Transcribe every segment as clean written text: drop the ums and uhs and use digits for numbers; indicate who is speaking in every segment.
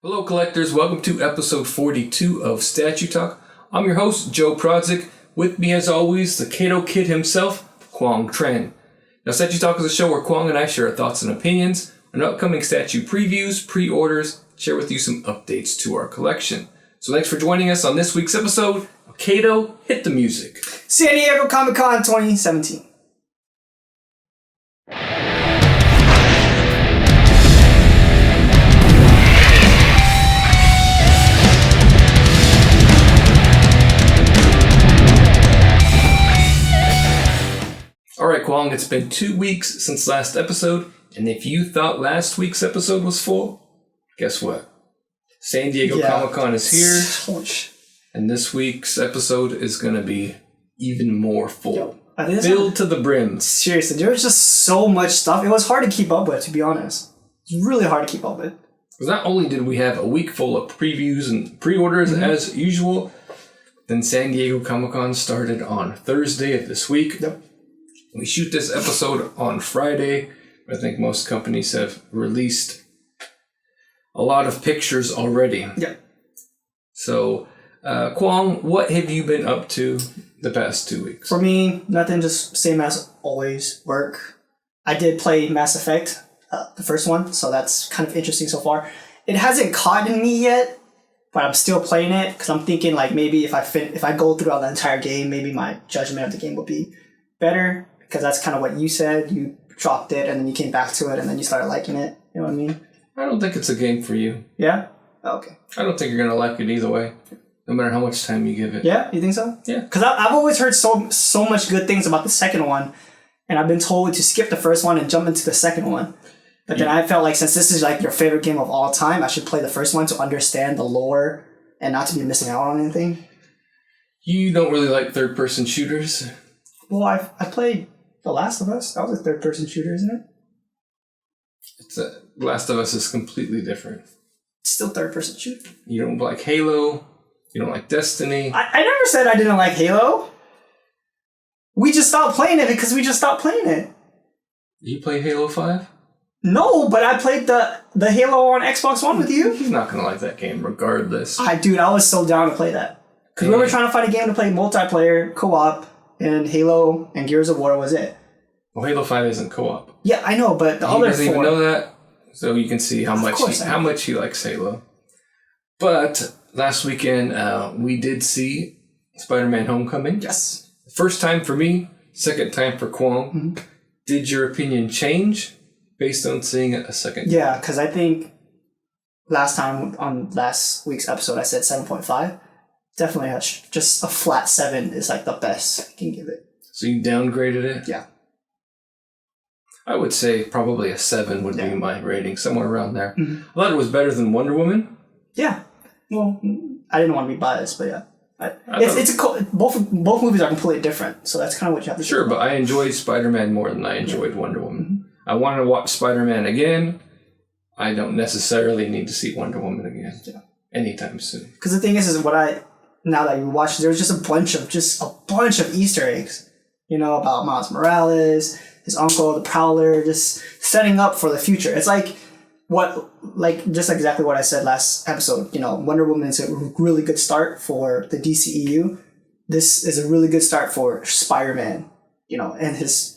Speaker 1: Hello collectors, welcome to episode 42 of Statue Talk. I'm your host, Joe Prodzik. With me as always, the Kato Kid himself, Kwong Tran. Now Statue Talk is a show where Kwong and I share our thoughts and opinions on upcoming statue previews, pre-orders, share with you some updates to our collection. So thanks for joining us on this week's episode. Kato, hit the music.
Speaker 2: San Diego Comic-Con 2017.
Speaker 1: Alright, Kwong, it's been 2 weeks since last episode, and if you thought last week's episode was full, guess what? San Diego Comic-Con is here, and this week's episode is going to be even more full. Filled to the brim.
Speaker 2: Seriously, there was just so much stuff. It was hard to keep up with, to be honest. It was really hard to keep up with.
Speaker 1: Because not only did we have a week full of previews and pre-orders as usual, then San Diego Comic-Con started on Thursday of this week.
Speaker 2: Yep.
Speaker 1: We shoot this episode on Friday. I think most companies have released a lot of pictures already.
Speaker 2: Yeah.
Speaker 1: So, Kwong, what have you been up to the past 2 weeks?
Speaker 2: For me, nothing, just same as always, work. I did play Mass Effect, the first one, so that's kind of interesting so far. It hasn't caught in me yet, but I'm still playing it because I'm thinking like maybe if I go throughout the entire game, maybe my judgment of the game will be better. Because that's kind of what you said. You dropped it and then you came back to it and then you started liking it. You know what I mean?
Speaker 1: I don't think it's a game for you.
Speaker 2: Yeah? Oh, okay.
Speaker 1: I don't think you're going to like it either way. No matter how much time you give it.
Speaker 2: Yeah? You think so?
Speaker 1: Yeah.
Speaker 2: Because I've always heard so much good things about the second one. And I've been told to skip the first one and jump into the second one. But then I felt like since this is like your favorite game of all time, I should play the first one to understand the lore and not to be missing out on anything.
Speaker 1: You don't really like third-person shooters?
Speaker 2: Well, I played The Last of Us. That was a third-person shooter, isn't it?
Speaker 1: Last of Us is completely different.
Speaker 2: It's still third-person shooter.
Speaker 1: You don't like Halo. You don't like Destiny.
Speaker 2: I never said I didn't like Halo. We just stopped playing it because we just stopped playing it.
Speaker 1: You play Halo 5?
Speaker 2: No, but I played the Halo on Xbox One with you.
Speaker 1: He's not going to like that game regardless.
Speaker 2: I was so down to play that. Because we were trying to find a game to play multiplayer, co-op, and Halo and Gears of War was it.
Speaker 1: Well, Halo 5 isn't co-op.
Speaker 2: Yeah, I know, but the other
Speaker 1: He doesn't
Speaker 2: four...
Speaker 1: even know that, so you can see how much he likes Halo. But last weekend, we did see Spider-Man Homecoming.
Speaker 2: Yes.
Speaker 1: First time for me, second time for Kwong.
Speaker 2: Mm-hmm.
Speaker 1: Did your opinion change based on seeing it a second time?
Speaker 2: Yeah, because I think last time on last week's episode, I said 7.5. Definitely just a flat 7 is like the best I can give it.
Speaker 1: So you downgraded it?
Speaker 2: Yeah.
Speaker 1: I would say probably a 7 would be my rating, somewhere around there.
Speaker 2: Mm-hmm.
Speaker 1: I thought it was better than Wonder Woman.
Speaker 2: Yeah. Well, I didn't want to be biased, but yeah. Both movies are completely different, so that's kind of what you have to do.
Speaker 1: Sure, but I enjoyed Spider-Man more than I enjoyed Wonder Woman. Mm-hmm. I want to watch Spider-Man again. I don't necessarily need to see Wonder Woman again anytime soon.
Speaker 2: Because the thing is now that you watch, there was just a bunch of Easter eggs, about Miles Morales, his uncle, the Prowler, just setting up for the future. It's just exactly what I said last episode. Wonder Woman is a really good start for the DCEU. This is a really good start for Spider-Man, and his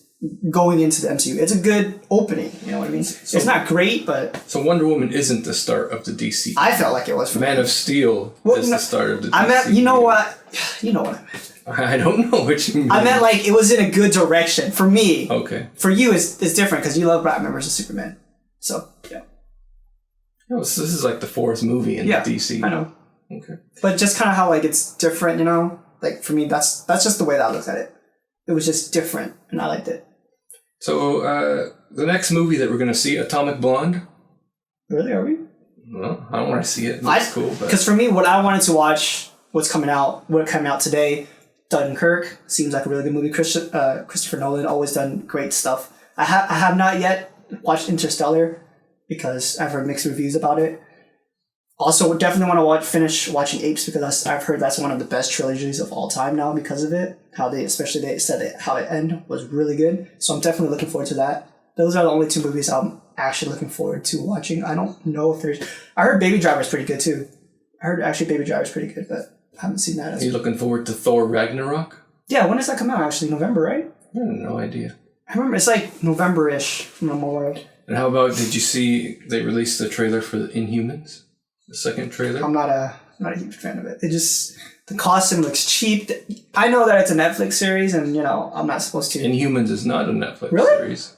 Speaker 2: going into the MCU. It's a good opening, you know what I mean? It's not great, but...
Speaker 1: So Wonder Woman isn't the start of the DC.
Speaker 2: I felt like it was for
Speaker 1: Man of Steel is the start of the DC.
Speaker 2: I meant, you know what I meant.
Speaker 1: I don't know what you mean.
Speaker 2: I meant like it was in a good direction. For me.
Speaker 1: Okay.
Speaker 2: For you, it's different because you love Batman vs. Superman. So, yeah.
Speaker 1: Oh, so this is like the fourth movie in the DC.
Speaker 2: I know.
Speaker 1: Okay.
Speaker 2: But just kind of how like it's different, Like for me, that's just the way that I looked at it. It was just different, and I liked it.
Speaker 1: So, the next movie that we're going to see, Atomic Blonde.
Speaker 2: Really, are we?
Speaker 1: Well, I don't want to see it. It's cool.
Speaker 2: Because for me, what I wanted to watch, what came out today, Dunkirk, seems like a really good movie. Christopher Nolan, always done great stuff. I have not yet watched Interstellar because I've heard mixed reviews about it. Also, definitely want to finish watching Apes because I've heard that's one of the best trilogies of all time now because of it. How they said how it ended was really good. So I'm definitely looking forward to that. those are the only two movies I'm actually looking forward to watching. I don't know if there's... I heard Baby Driver's pretty good, too. I heard actually Baby Driver's pretty good, but I haven't seen that.
Speaker 1: Are you looking forward to Thor Ragnarok?
Speaker 2: Yeah, when does that come out, actually? November, right?
Speaker 1: I have no idea.
Speaker 2: I remember it's like November-ish from Memorial.
Speaker 1: And how about, did you see they released the trailer for the Inhumans? The second trailer?
Speaker 2: I'm not a huge fan of it. It just... The costume looks cheap. I know that it's a Netflix series, and, you know, I'm not supposed to...
Speaker 1: Inhumans is not a Netflix series.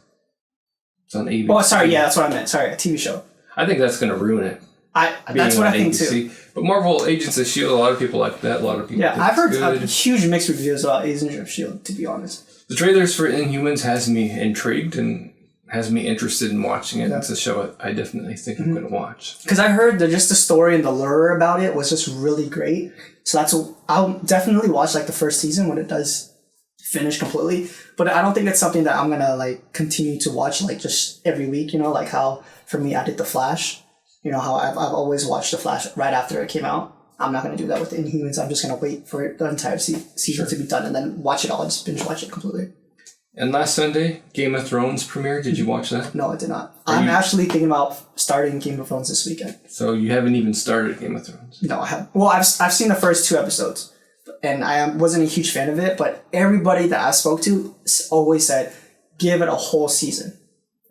Speaker 1: It's on ABC.
Speaker 2: Oh, sorry, yeah, that's what I meant. Sorry, a TV show.
Speaker 1: I think that's going to ruin it.
Speaker 2: That's what I think, too.
Speaker 1: But Marvel Agents of S.H.I.E.L.D., a lot of people like that. A lot of people think
Speaker 2: I've heard
Speaker 1: good.
Speaker 2: Huge mixed reviews about Agents of S.H.I.E.L.D., to be honest.
Speaker 1: The trailers for Inhumans has me intrigued and has me interested in watching it. Yeah. It's a show I definitely think I'm going to watch.
Speaker 2: Because I heard that just the story and the lure about it was just really great. So I'll definitely watch like the first season when it does finish completely. But I don't think it's something that I'm going to like continue to watch like just every week, you know, like how for me I did The Flash. You know, how I've always watched The Flash right after it came out. I'm not going to do that with Inhumans. I'm just going to wait for the entire season to be done and then watch it all. Just binge watch it completely.
Speaker 1: And last Sunday, Game of Thrones premiere. Did you watch that?
Speaker 2: No, I did not. I'm actually thinking about starting Game of Thrones this weekend.
Speaker 1: So you haven't even started Game of Thrones?
Speaker 2: No, I haven't. Well, I've seen the first 2 episodes, and I wasn't a huge fan of it, but everybody that I spoke to always said, give it a whole season.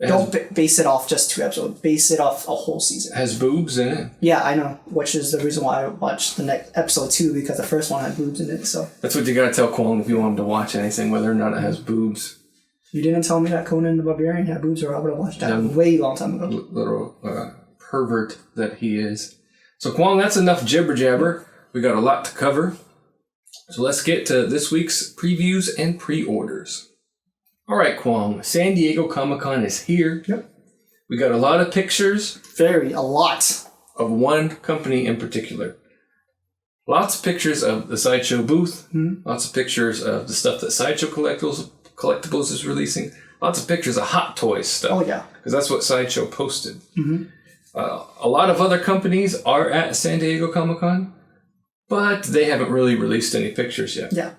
Speaker 2: Don't base it off just 2 episodes. Base it off a whole season.
Speaker 1: Has boobs in it?
Speaker 2: Yeah, I know, which is the reason why I watched the next episode 2, because the first one had boobs in it. So
Speaker 1: that's what you gotta tell Kwong if you want him to watch anything, whether or not it has boobs.
Speaker 2: You didn't tell me that Conan the Barbarian had boobs, or I would have watched that way long time ago.
Speaker 1: Little pervert that he is. So Kwong, that's enough jibber jabber. We got a lot to cover. So let's get to this week's previews and pre-orders. All right, Kwong, San Diego Comic-Con is here.
Speaker 2: Yep.
Speaker 1: We got a lot of pictures.
Speaker 2: A lot.
Speaker 1: Of one company in particular. Lots of pictures of the Sideshow booth. Mm-hmm. Lots of pictures of the stuff that Sideshow Collectibles is releasing. Lots of pictures of Hot Toys stuff.
Speaker 2: Oh, yeah.
Speaker 1: Because that's what Sideshow posted.
Speaker 2: Mm-hmm.
Speaker 1: A lot of other companies are at San Diego Comic-Con, but they haven't really released any pictures yet.
Speaker 2: Yeah.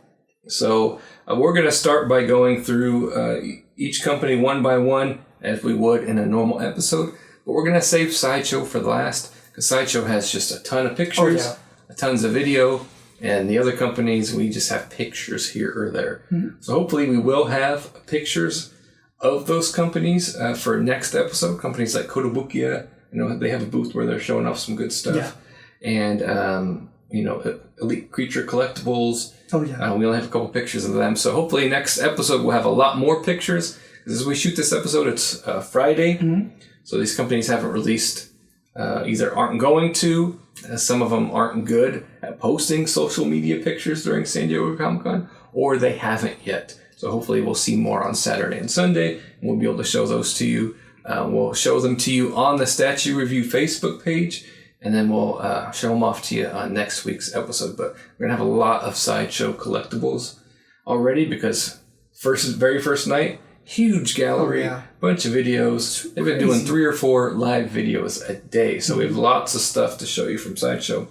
Speaker 1: So we're going to start by going through each company one by one, as we would in a normal episode. But we're going to save Sideshow for the last, because Sideshow has just a ton of pictures, tons of video, and the other companies, we just have pictures here or there. Mm-hmm. So hopefully we will have pictures of those companies for next episode. Companies like Kotobukiya, you know, they have a booth where they're showing off some good stuff. Yeah. And, you know, Elite Creature Collectibles.
Speaker 2: Oh, yeah.
Speaker 1: We only have a couple pictures of them. So hopefully next episode we'll have a lot more pictures. As we shoot this episode, it's Friday. Mm-hmm. So these companies haven't released, either aren't going to, some of them aren't good at posting social media pictures during San Diego Comic-Con, or they haven't yet. So hopefully we'll see more on Saturday and Sunday, and we'll be able to show those to you. We'll show them to you on the Statue Review Facebook page, and then we'll show them off to you on next week's episode. But we're going to have a lot of Sideshow Collectibles already, because very first night, huge gallery, bunch of videos. They've been doing 3 or 4 live videos a day, so we have lots of stuff to show you from Sideshow.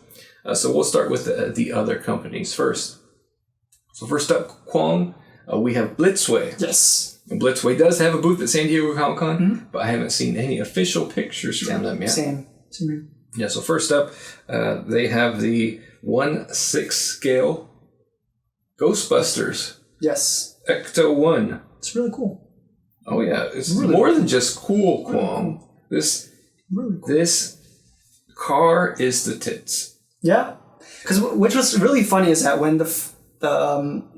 Speaker 1: So we'll start with the other companies first. So first up, Kwong, we have Blitzway.
Speaker 2: Yes.
Speaker 1: And Blitzway does have a booth at San Diego Comic-Con, but I haven't seen any official pictures from them yet.
Speaker 2: Same.
Speaker 1: Yeah, so first up, they have the 1/6 scale Ghostbusters.
Speaker 2: Yes.
Speaker 1: Ecto 1.
Speaker 2: It's really cool.
Speaker 1: Oh yeah, it's really more than just cool, Kwong. This car is the tits.
Speaker 2: Yeah, because which was really funny is that when what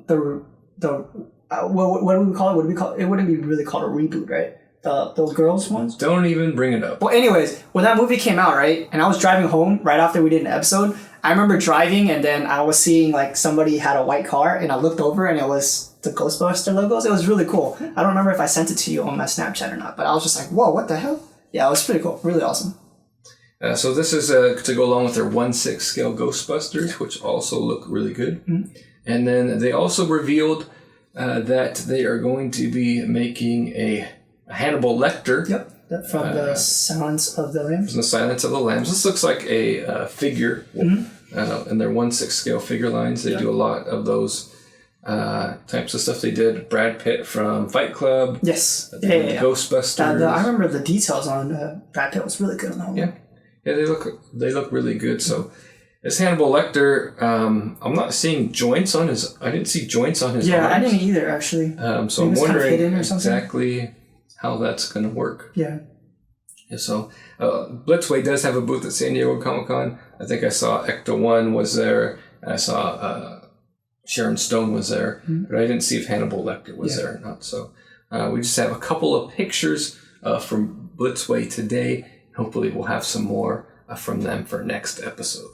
Speaker 2: do we call it? What do we call it? It wouldn't be really called a reboot, right? Those girls ones.
Speaker 1: Don't even bring it up.
Speaker 2: Well, anyways, when that movie came out, right, and I was driving home right after we did an episode, I remember driving and then I was seeing like somebody had a white car, and I looked over and it was the Ghostbuster logos. It was really cool. I don't remember if I sent it to you on my Snapchat or not, but I was just like, whoa, what the hell? Yeah, it was pretty cool. Really awesome.
Speaker 1: So this is to go along with their 1/6 scale Ghostbusters, which also look really good. Mm-hmm. And then they also revealed that they are going to be making a Hannibal Lecter.
Speaker 2: Yep, from the Silence of the Lambs.
Speaker 1: From the Silence of the Lambs. This looks like a figure in their 1/6 scale figure lines. They do a lot of those types of stuff they did. Brad Pitt from Fight Club.
Speaker 2: Yes.
Speaker 1: Ghostbusters.
Speaker 2: I remember the details on Brad Pitt was really good on that one.
Speaker 1: Yeah, they look really good. So this Hannibal Lecter, I'm not seeing joints on his. I didn't see joints on his.
Speaker 2: Yeah,
Speaker 1: arms.
Speaker 2: I didn't either actually.
Speaker 1: So I'm wondering exactly how that's going to work.
Speaker 2: Yeah.
Speaker 1: Yeah. So Blitzway does have a booth at San Diego Comic-Con. I think I saw Ecto One was there, and I saw Sharon Stone was there, but I didn't see if Hannibal Lecter was there or not. So we just have a couple of pictures from Blitzway today. Hopefully we'll have some more from them for next episode.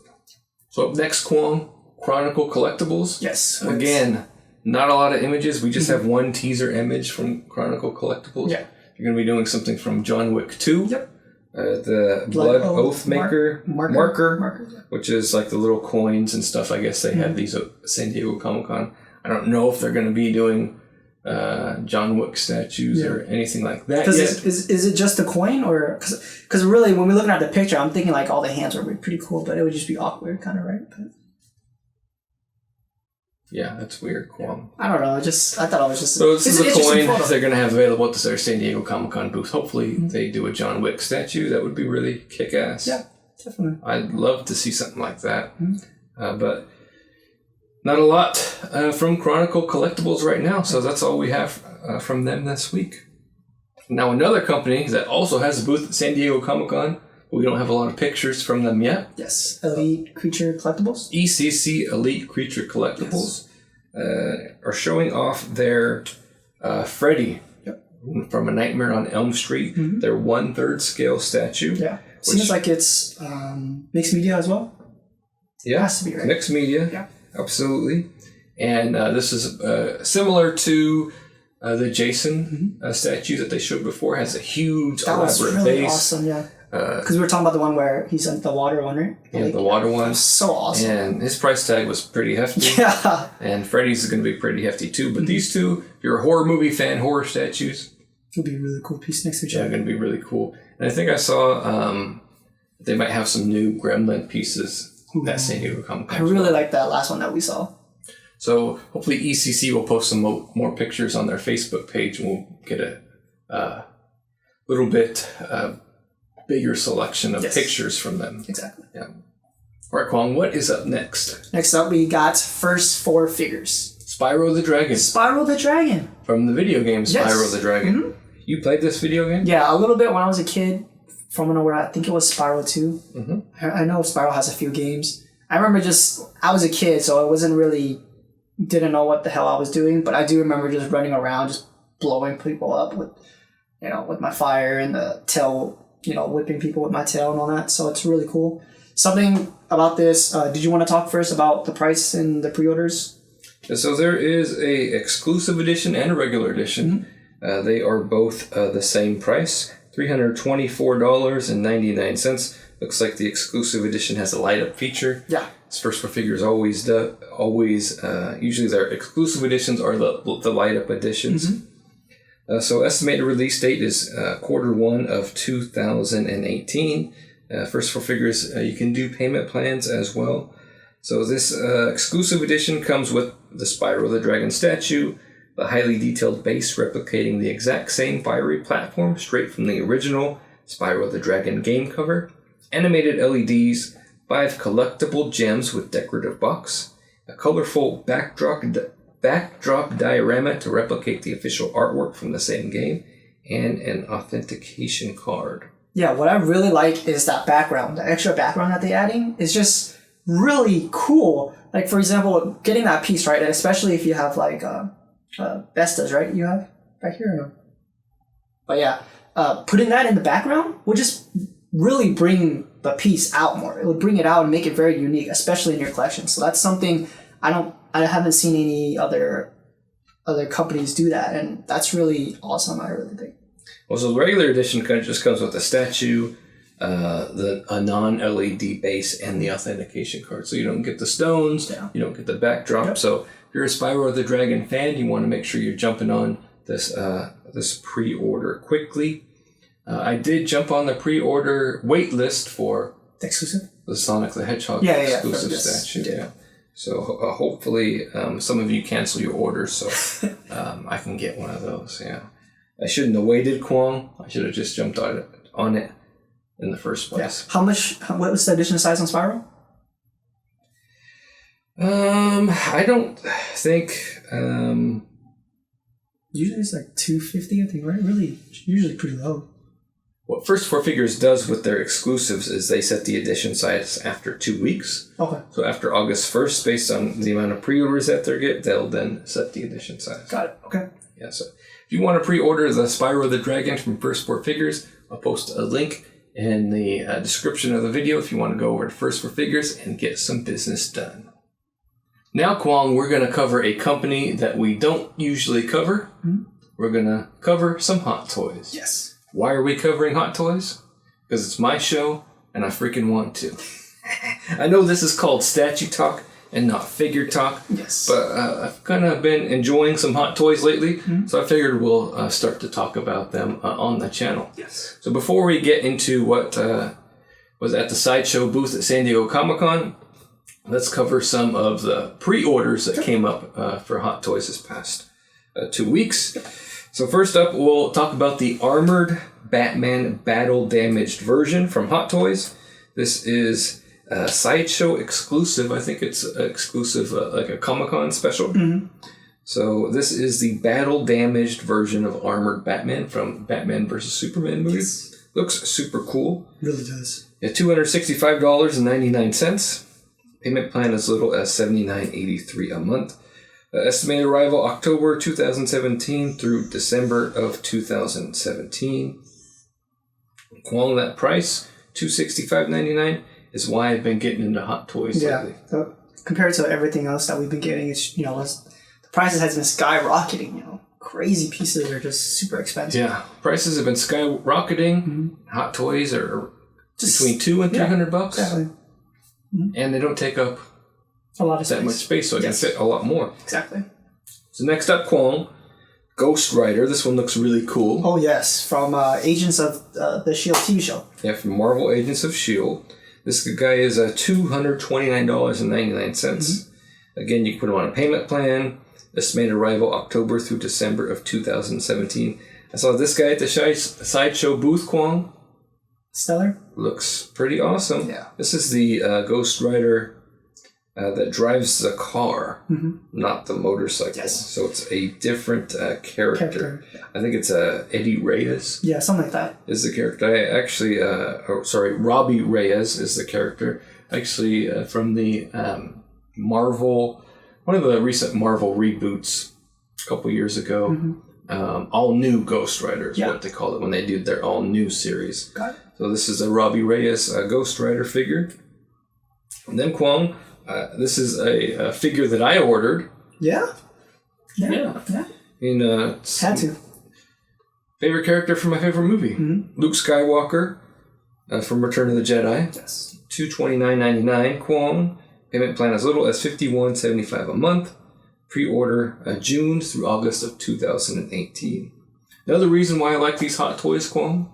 Speaker 1: So up next, Kwong, Chronicle Collectibles.
Speaker 2: Yes.
Speaker 1: Again, not a lot of images. We just have one teaser image from Chronicle Collectibles.
Speaker 2: Yeah.
Speaker 1: You're going to be doing something from John Wick 2. Yep. The Blood Oath Maker marker, which is like the little coins and stuff. I guess they had these at San Diego Comic-Con. I don't know if they're going to be doing John Wick statues or anything like that yet.
Speaker 2: Is it just a coin? Or because really, when we're looking at the picture, I'm thinking like all the hands would be pretty cool, but it would just be awkward, kind of, right? But,
Speaker 1: yeah, that's weird, Kwong.
Speaker 2: I don't know. I thought it was just.
Speaker 1: So this is a coin they're going to have available at their San Diego Comic-Con booth. Hopefully they do a John Wick statue. That would be really kick-ass.
Speaker 2: Yeah, definitely.
Speaker 1: I'd love to see something like that. But not a lot from Chronicle Collectibles right now. So that's all we have from them this week. Now another company that also has a booth at San Diego Comic-Con. We don't have a lot of pictures from them yet.
Speaker 2: Yes. Elite Creature Collectibles.
Speaker 1: ECC Elite Creature Collectibles are showing off their Freddy from A Nightmare on Elm Street. Their 1/3 scale statue.
Speaker 2: Yeah. Seems like it's mixed media as well.
Speaker 1: Yeah.
Speaker 2: It has to be, right?
Speaker 1: Mixed media. Yeah. Absolutely. And this is similar to the Jason statue that they showed before. Has a huge elaborate
Speaker 2: really
Speaker 1: base.
Speaker 2: Awesome, yeah. Because we were talking about the one where he's in the water one, right?
Speaker 1: Yeah, the water one.
Speaker 2: So awesome.
Speaker 1: And his price tag was pretty hefty.
Speaker 2: Yeah.
Speaker 1: And Freddy's is going to be pretty hefty too. But these two, if you're a horror movie fan, horror statues.
Speaker 2: It'll be a really cool piece next to each
Speaker 1: other.
Speaker 2: other.
Speaker 1: Yeah, going to be really cool. And I think I saw they might have some new Gremlin pieces at San Diego Comic-Con.
Speaker 2: I really like that last one that we saw.
Speaker 1: So hopefully ECC will post some more pictures on their Facebook page, and we'll get a little bit bigger selection of pictures from them.
Speaker 2: Exactly.
Speaker 1: Yeah. All right, Kwong, what is up next?
Speaker 2: Next up, we got first 4 figures.
Speaker 1: Spyro the Dragon.
Speaker 2: Spyro the Dragon.
Speaker 1: From the video game Spyro the Dragon. You played this video game?
Speaker 2: Yeah, a little bit when I was a kid. From nowhere, I think it was Spyro 2. I know Spyro has a few games. I remember I was a kid, so I wasn't really, didn't know what the hell I was doing, but I do remember just running around, just blowing people up with my fire and the tail, whipping people with my tail and all that. So it's really cool. Something about this, did you want to talk first about the price and the pre-orders?
Speaker 1: So there is a exclusive edition and a regular edition. They are both the same price, $324.99. Looks like the exclusive edition has a light up feature. Yeah. This First 4 Figures usually their exclusive editions are the light up editions. So estimated release date is Q1 of 2018. First 4 Figures, you can do payment plans as well. So this exclusive edition comes with the Spyro the Dragon statue, the highly detailed base replicating the exact same fiery platform straight from the original Spyro the Dragon game cover, animated LEDs, 5 collectible gems with decorative box, a colorful backdrop diorama to replicate the official artwork from the same game, and an authentication card.
Speaker 2: Yeah, what I really like is that background. The extra background that they're adding is just really cool. Like, for example, getting that piece, right? Especially if you have, like, Vestas, right? You have right here? No? But yeah, putting that in the background would just really bring the piece out more. It would bring it out and make it very unique, especially in your collection. So that's something I haven't seen any other companies do that, and that's really awesome. I really think.
Speaker 1: Well, so the regular edition just comes with the statue, a non-LED base, and the authentication card. So you don't get the stones, you don't get the backdrop. Yep. So if you're a Spyro the Dragon fan, you want to make sure you're jumping on this pre-order quickly. I did jump on the pre-order wait list for
Speaker 2: the exclusive,
Speaker 1: the Sonic the Hedgehog exclusive statue. Yeah. So hopefully some of you cancel your orders so I can get one of those. Yeah, I shouldn't have waited, Kwong. I should have just jumped on it in the first place.
Speaker 2: Yeah. What was the edition size on Spyro?
Speaker 1: I don't think.
Speaker 2: Usually it's like 250, I think, right? Really, usually pretty low.
Speaker 1: What First Four Figures does with their exclusives is they set the edition size after 2 weeks.
Speaker 2: Okay.
Speaker 1: So after August 1st, based on the amount of pre-orders that they get, they'll then set the edition size.
Speaker 2: Got it. Okay.
Speaker 1: Yeah, so if you want to pre-order the Spyro the Dragon from First Four Figures, I'll post a link in the description of the video if you want to go over to First Four Figures and get some business done. Now, Kwong, we're going to cover a company that we don't usually cover. Mm-hmm. We're going to cover some Hot Toys.
Speaker 2: Yes.
Speaker 1: Why are we covering Hot Toys? Because it's my show, and I freaking want to. I know this is called Statue Talk and not Figure Talk.
Speaker 2: Yes.
Speaker 1: But I've kind of been enjoying some Hot Toys lately, so I figured we'll start to talk about them on the channel.
Speaker 2: Yes.
Speaker 1: So before we get into what was at the Sideshow booth at San Diego Comic-Con, let's cover some of the pre-orders that came up for Hot Toys this past 2 weeks. So first up, we'll talk about the Armored Batman Battle Damaged version from Hot Toys. This is a Sideshow exclusive. I think it's exclusive, like a Comic-Con special. Mm-hmm. So this is the Battle Damaged version of Armored Batman from Batman vs. Superman movie. Yes. Looks super cool.
Speaker 2: Really does.
Speaker 1: Yeah, $265.99. Payment plan as little as $79.83 a month. Estimated arrival October 2017 through December of 2017. Kwong, that price, $265.99, is why I've been getting into Hot Toys lately.
Speaker 2: So compared to everything else that we've been getting, it's, the prices has been skyrocketing. Crazy pieces are just super expensive.
Speaker 1: Yeah, prices have been skyrocketing. Mm-hmm. Hot Toys are just between $200 and $300.
Speaker 2: Exactly.
Speaker 1: Mm-hmm. And they don't take up
Speaker 2: a lot of space.
Speaker 1: That much space, so I can fit a lot more.
Speaker 2: Exactly.
Speaker 1: So next up, Kwong, Ghost Rider. This one looks really cool.
Speaker 2: Oh yes, from Agents of the S.H.I.E.L.D. TV show.
Speaker 1: Yeah, from Marvel Agents of S.H.I.E.L.D. This guy is $229.99. Mm-hmm. Again, you can put him on a payment plan. Estimated arrival October through December of 2017. I saw this guy at the Sideshow booth, Kwong.
Speaker 2: Stellar.
Speaker 1: Looks pretty awesome.
Speaker 2: Yeah.
Speaker 1: This is the Ghost Rider that drives the car, not the motorcycle.
Speaker 2: Yes.
Speaker 1: So it's a different character. Yeah. I think it's Eddie Reyes.
Speaker 2: Yeah, something like that.
Speaker 1: Is the character. Robbie Reyes is the character. Actually, from the Marvel, one of the recent Marvel reboots a couple years ago. Mm-hmm. All new Ghost Rider is what they call it when they do their all new series.
Speaker 2: Got it.
Speaker 1: So this is a Robbie Reyes Ghost Rider figure. And then Kwong, this is a figure that I ordered.
Speaker 2: Yeah.
Speaker 1: Had
Speaker 2: to.
Speaker 1: Favorite character from my favorite movie. Mm-hmm. Luke Skywalker from Return of the Jedi.
Speaker 2: Yes.
Speaker 1: $229.99 Kwong. Payment plan as little as $51.75 a month. Pre-order June through August of 2018. Another reason why I like these Hot Toys, Kwong,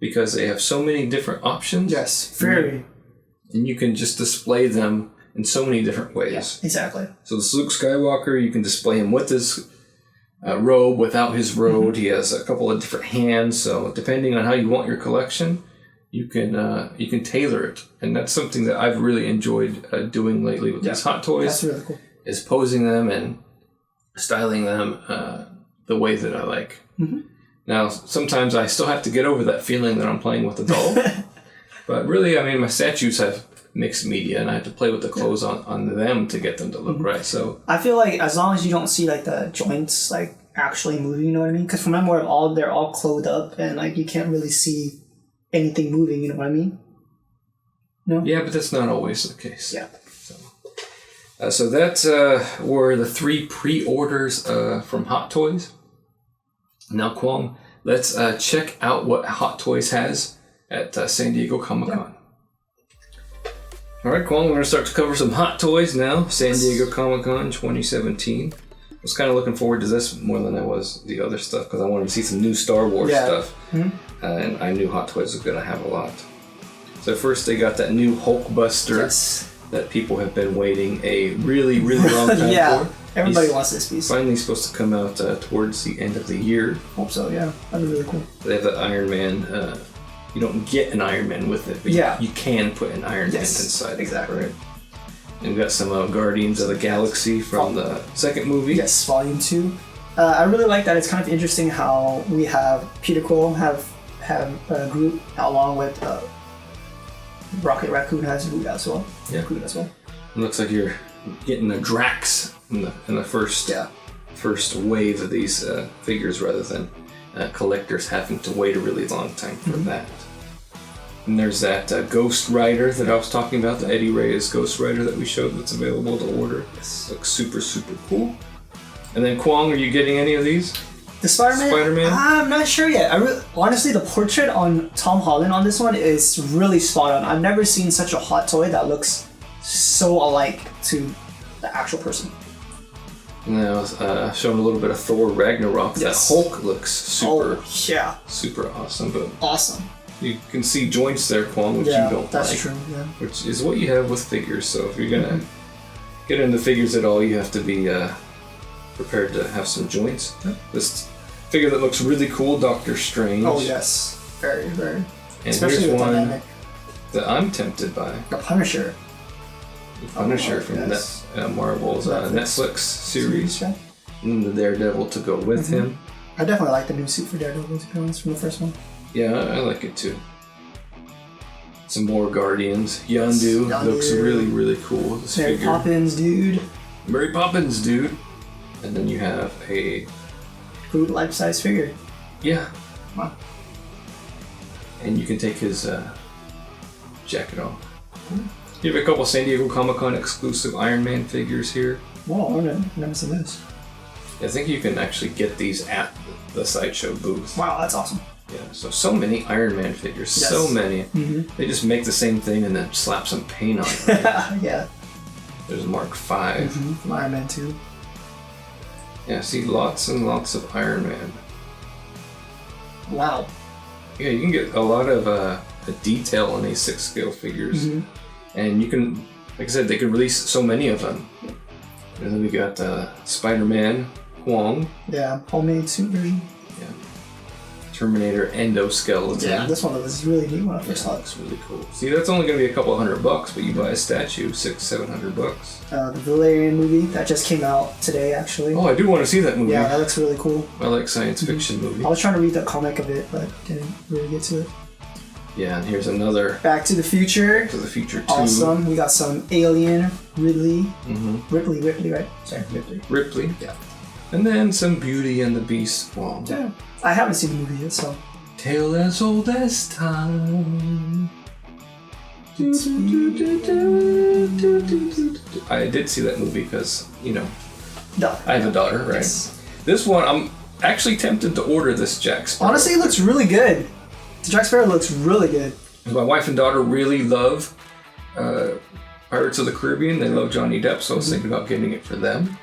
Speaker 1: because they have so many different options.
Speaker 2: Yes, very.
Speaker 1: And you can just display them in so many different ways.
Speaker 2: Yeah, exactly.
Speaker 1: So this Luke Skywalker, you can display him with his robe, without his robe. Mm-hmm. He has a couple of different hands. So depending on how you want your collection, you can tailor it. And that's something that I've really enjoyed doing lately with these Hot Toys.
Speaker 2: That's really cool.
Speaker 1: Is posing them and styling them the way that I like. Mm-hmm. Now, sometimes I still have to get over that feeling that I'm playing with a doll. But really, my statues have mixed media, and I have to play with the clothes on them to get them to look right. So
Speaker 2: I feel like as long as you don't see the joints actually moving, you know what I mean? Because from memory, they're all clothed up, and you can't really see anything moving. You know what I mean? No.
Speaker 1: Yeah, but that's not always the case.
Speaker 2: Yeah.
Speaker 1: So that were the 3 pre-orders from Hot Toys. Now, Kwong, let's check out what Hot Toys has at San Diego Comic-Con. All right, Kwong, we're going to start to cover some Hot Toys now. San Diego Comic-Con 2017. I was kind of looking forward to this more than I was the other stuff because I wanted to see some new Star Wars stuff. Mm-hmm. And I knew Hot Toys was going to have a lot. So first they got that new Hulkbuster that people have been waiting a really, really long time
Speaker 2: Yeah,
Speaker 1: for.
Speaker 2: everybody
Speaker 1: He's
Speaker 2: wants this piece.
Speaker 1: finally supposed to come out towards the end of the year.
Speaker 2: Hope so, yeah. That'd be really cool.
Speaker 1: They have the Iron Man. You don't get an Iron Man with it, but
Speaker 2: Yeah.
Speaker 1: you can put an Iron Man inside.
Speaker 2: Exactly.
Speaker 1: Right? And we've got some Guardians of the Galaxy from the second movie.
Speaker 2: Yes, Volume 2. I really like that. It's kind of interesting how we have Peter Quill have Groot along with Rocket Raccoon has Groot as well.
Speaker 1: Yeah.
Speaker 2: Groot as well.
Speaker 1: It looks like you're getting a Drax in the first wave of these figures, rather than collectors having to wait a really long time for that. And there's that Ghost Rider that I was talking about, the Eddie Reyes Ghost Rider that we showed that's available to order. This looks super, super cool. And then Kwong, are you getting any of these?
Speaker 2: The Spider-Man? I'm not sure yet. Honestly, the portrait on Tom Holland on this one is really spot on. I've never seen such a hot toy that looks so alike to the actual person.
Speaker 1: And I was showing a little bit of Thor Ragnarok.
Speaker 2: Yes.
Speaker 1: That Hulk looks super, super awesome. But
Speaker 2: awesome.
Speaker 1: You can see joints there, Kwong, which you don't
Speaker 2: that's
Speaker 1: like.
Speaker 2: true. Yeah.
Speaker 1: Which is what you have with figures. So if you're gonna get into figures at all, you have to be prepared to have some joints. This figure that looks really cool, Doctor Strange.
Speaker 2: Oh yes, very, very.
Speaker 1: And
Speaker 2: especially
Speaker 1: here's
Speaker 2: with
Speaker 1: one
Speaker 2: dynamic.
Speaker 1: that I'm tempted by.
Speaker 2: The Punisher.
Speaker 1: The Punisher from Marvel's Netflix series.
Speaker 2: Yeah.
Speaker 1: And the Daredevil to go with him.
Speaker 2: I definitely like the new suit for Daredevil, to be honest, from the first one.
Speaker 1: Yeah, I like it too. Some more Guardians. Yondu looks really, really cool. This
Speaker 2: Mary
Speaker 1: figure.
Speaker 2: Poppins, dude.
Speaker 1: Mary Poppins, dude. And then you have a
Speaker 2: Groot life-size figure.
Speaker 1: Yeah.
Speaker 2: Wow.
Speaker 1: And you can take his jacket off. You have a couple San Diego Comic-Con exclusive Iron Man figures here.
Speaker 2: Whoa, I've never seen this.
Speaker 1: I think you can actually get these at the Sideshow booth.
Speaker 2: Wow, that's awesome.
Speaker 1: Yeah, so many Iron Man figures, so many. They just make the same thing and then slap some paint on it.
Speaker 2: Yeah.
Speaker 1: There's Mark 5.
Speaker 2: From Iron Man 2.
Speaker 1: Yeah, see, lots and lots of Iron Man.
Speaker 2: Wow.
Speaker 1: Yeah, you can get a lot of detail on these 6-scale figures. And you can, like I said, they can release so many of them. And then we got Spider-Man, Kwong.
Speaker 2: Yeah, homemade suit version.
Speaker 1: Yeah. Terminator Endoskeleton.
Speaker 2: Yeah, this one was really neat when I first saw it.
Speaker 1: Looks really cool. See, that's only going to be a couple $100, but you buy a statue, $600-700.
Speaker 2: The Valerian movie that just came out today, actually.
Speaker 1: Oh, I do want to see that movie.
Speaker 2: Yeah, that looks really cool.
Speaker 1: I like science fiction movie.
Speaker 2: I was trying to read the comic of it, but didn't really get to it.
Speaker 1: Yeah, and here's another
Speaker 2: Back to the Future.
Speaker 1: To the Future 2.
Speaker 2: Awesome. We got some Alien, Ridley. Ripley, right? Sorry, Ripley.
Speaker 1: Ripley.
Speaker 2: Yeah.
Speaker 1: And then some Beauty and the Beast Kwong.
Speaker 2: Yeah. I haven't seen the movie yet, so.
Speaker 1: Tale as old as time. I did see that movie because, I have a daughter, right?
Speaker 2: Yes.
Speaker 1: This one, I'm actually tempted to order this Jack Sparrow.
Speaker 2: Honestly, it looks really good. The Jack Sparrow looks really good.
Speaker 1: My wife and daughter really love Pirates of the Caribbean. They love Johnny Depp, so I was thinking about getting it for them.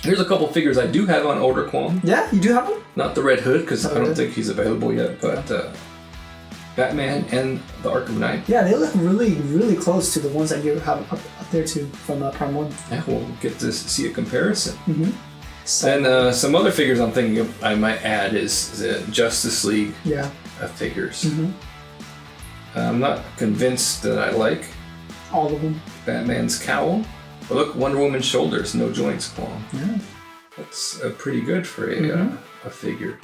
Speaker 1: Here's a couple figures I do have on order, Kwong.
Speaker 2: Yeah, you do have one?
Speaker 1: Not the Red Hood, because I don't think he's available yet, but Batman and the Arkham Knight.
Speaker 2: Yeah, they look really, really close to the ones that you have up there too from Prime 1.
Speaker 1: Yeah, we'll get to see a comparison.
Speaker 2: So,
Speaker 1: And some other figures I'm thinking of I might add is the Justice League figures. I'm not convinced that I like
Speaker 2: all of them.
Speaker 1: Batman's cowl. But look, Wonder Woman's shoulders, no joints, Kwong.
Speaker 2: Yeah.
Speaker 1: That's pretty good for a figure.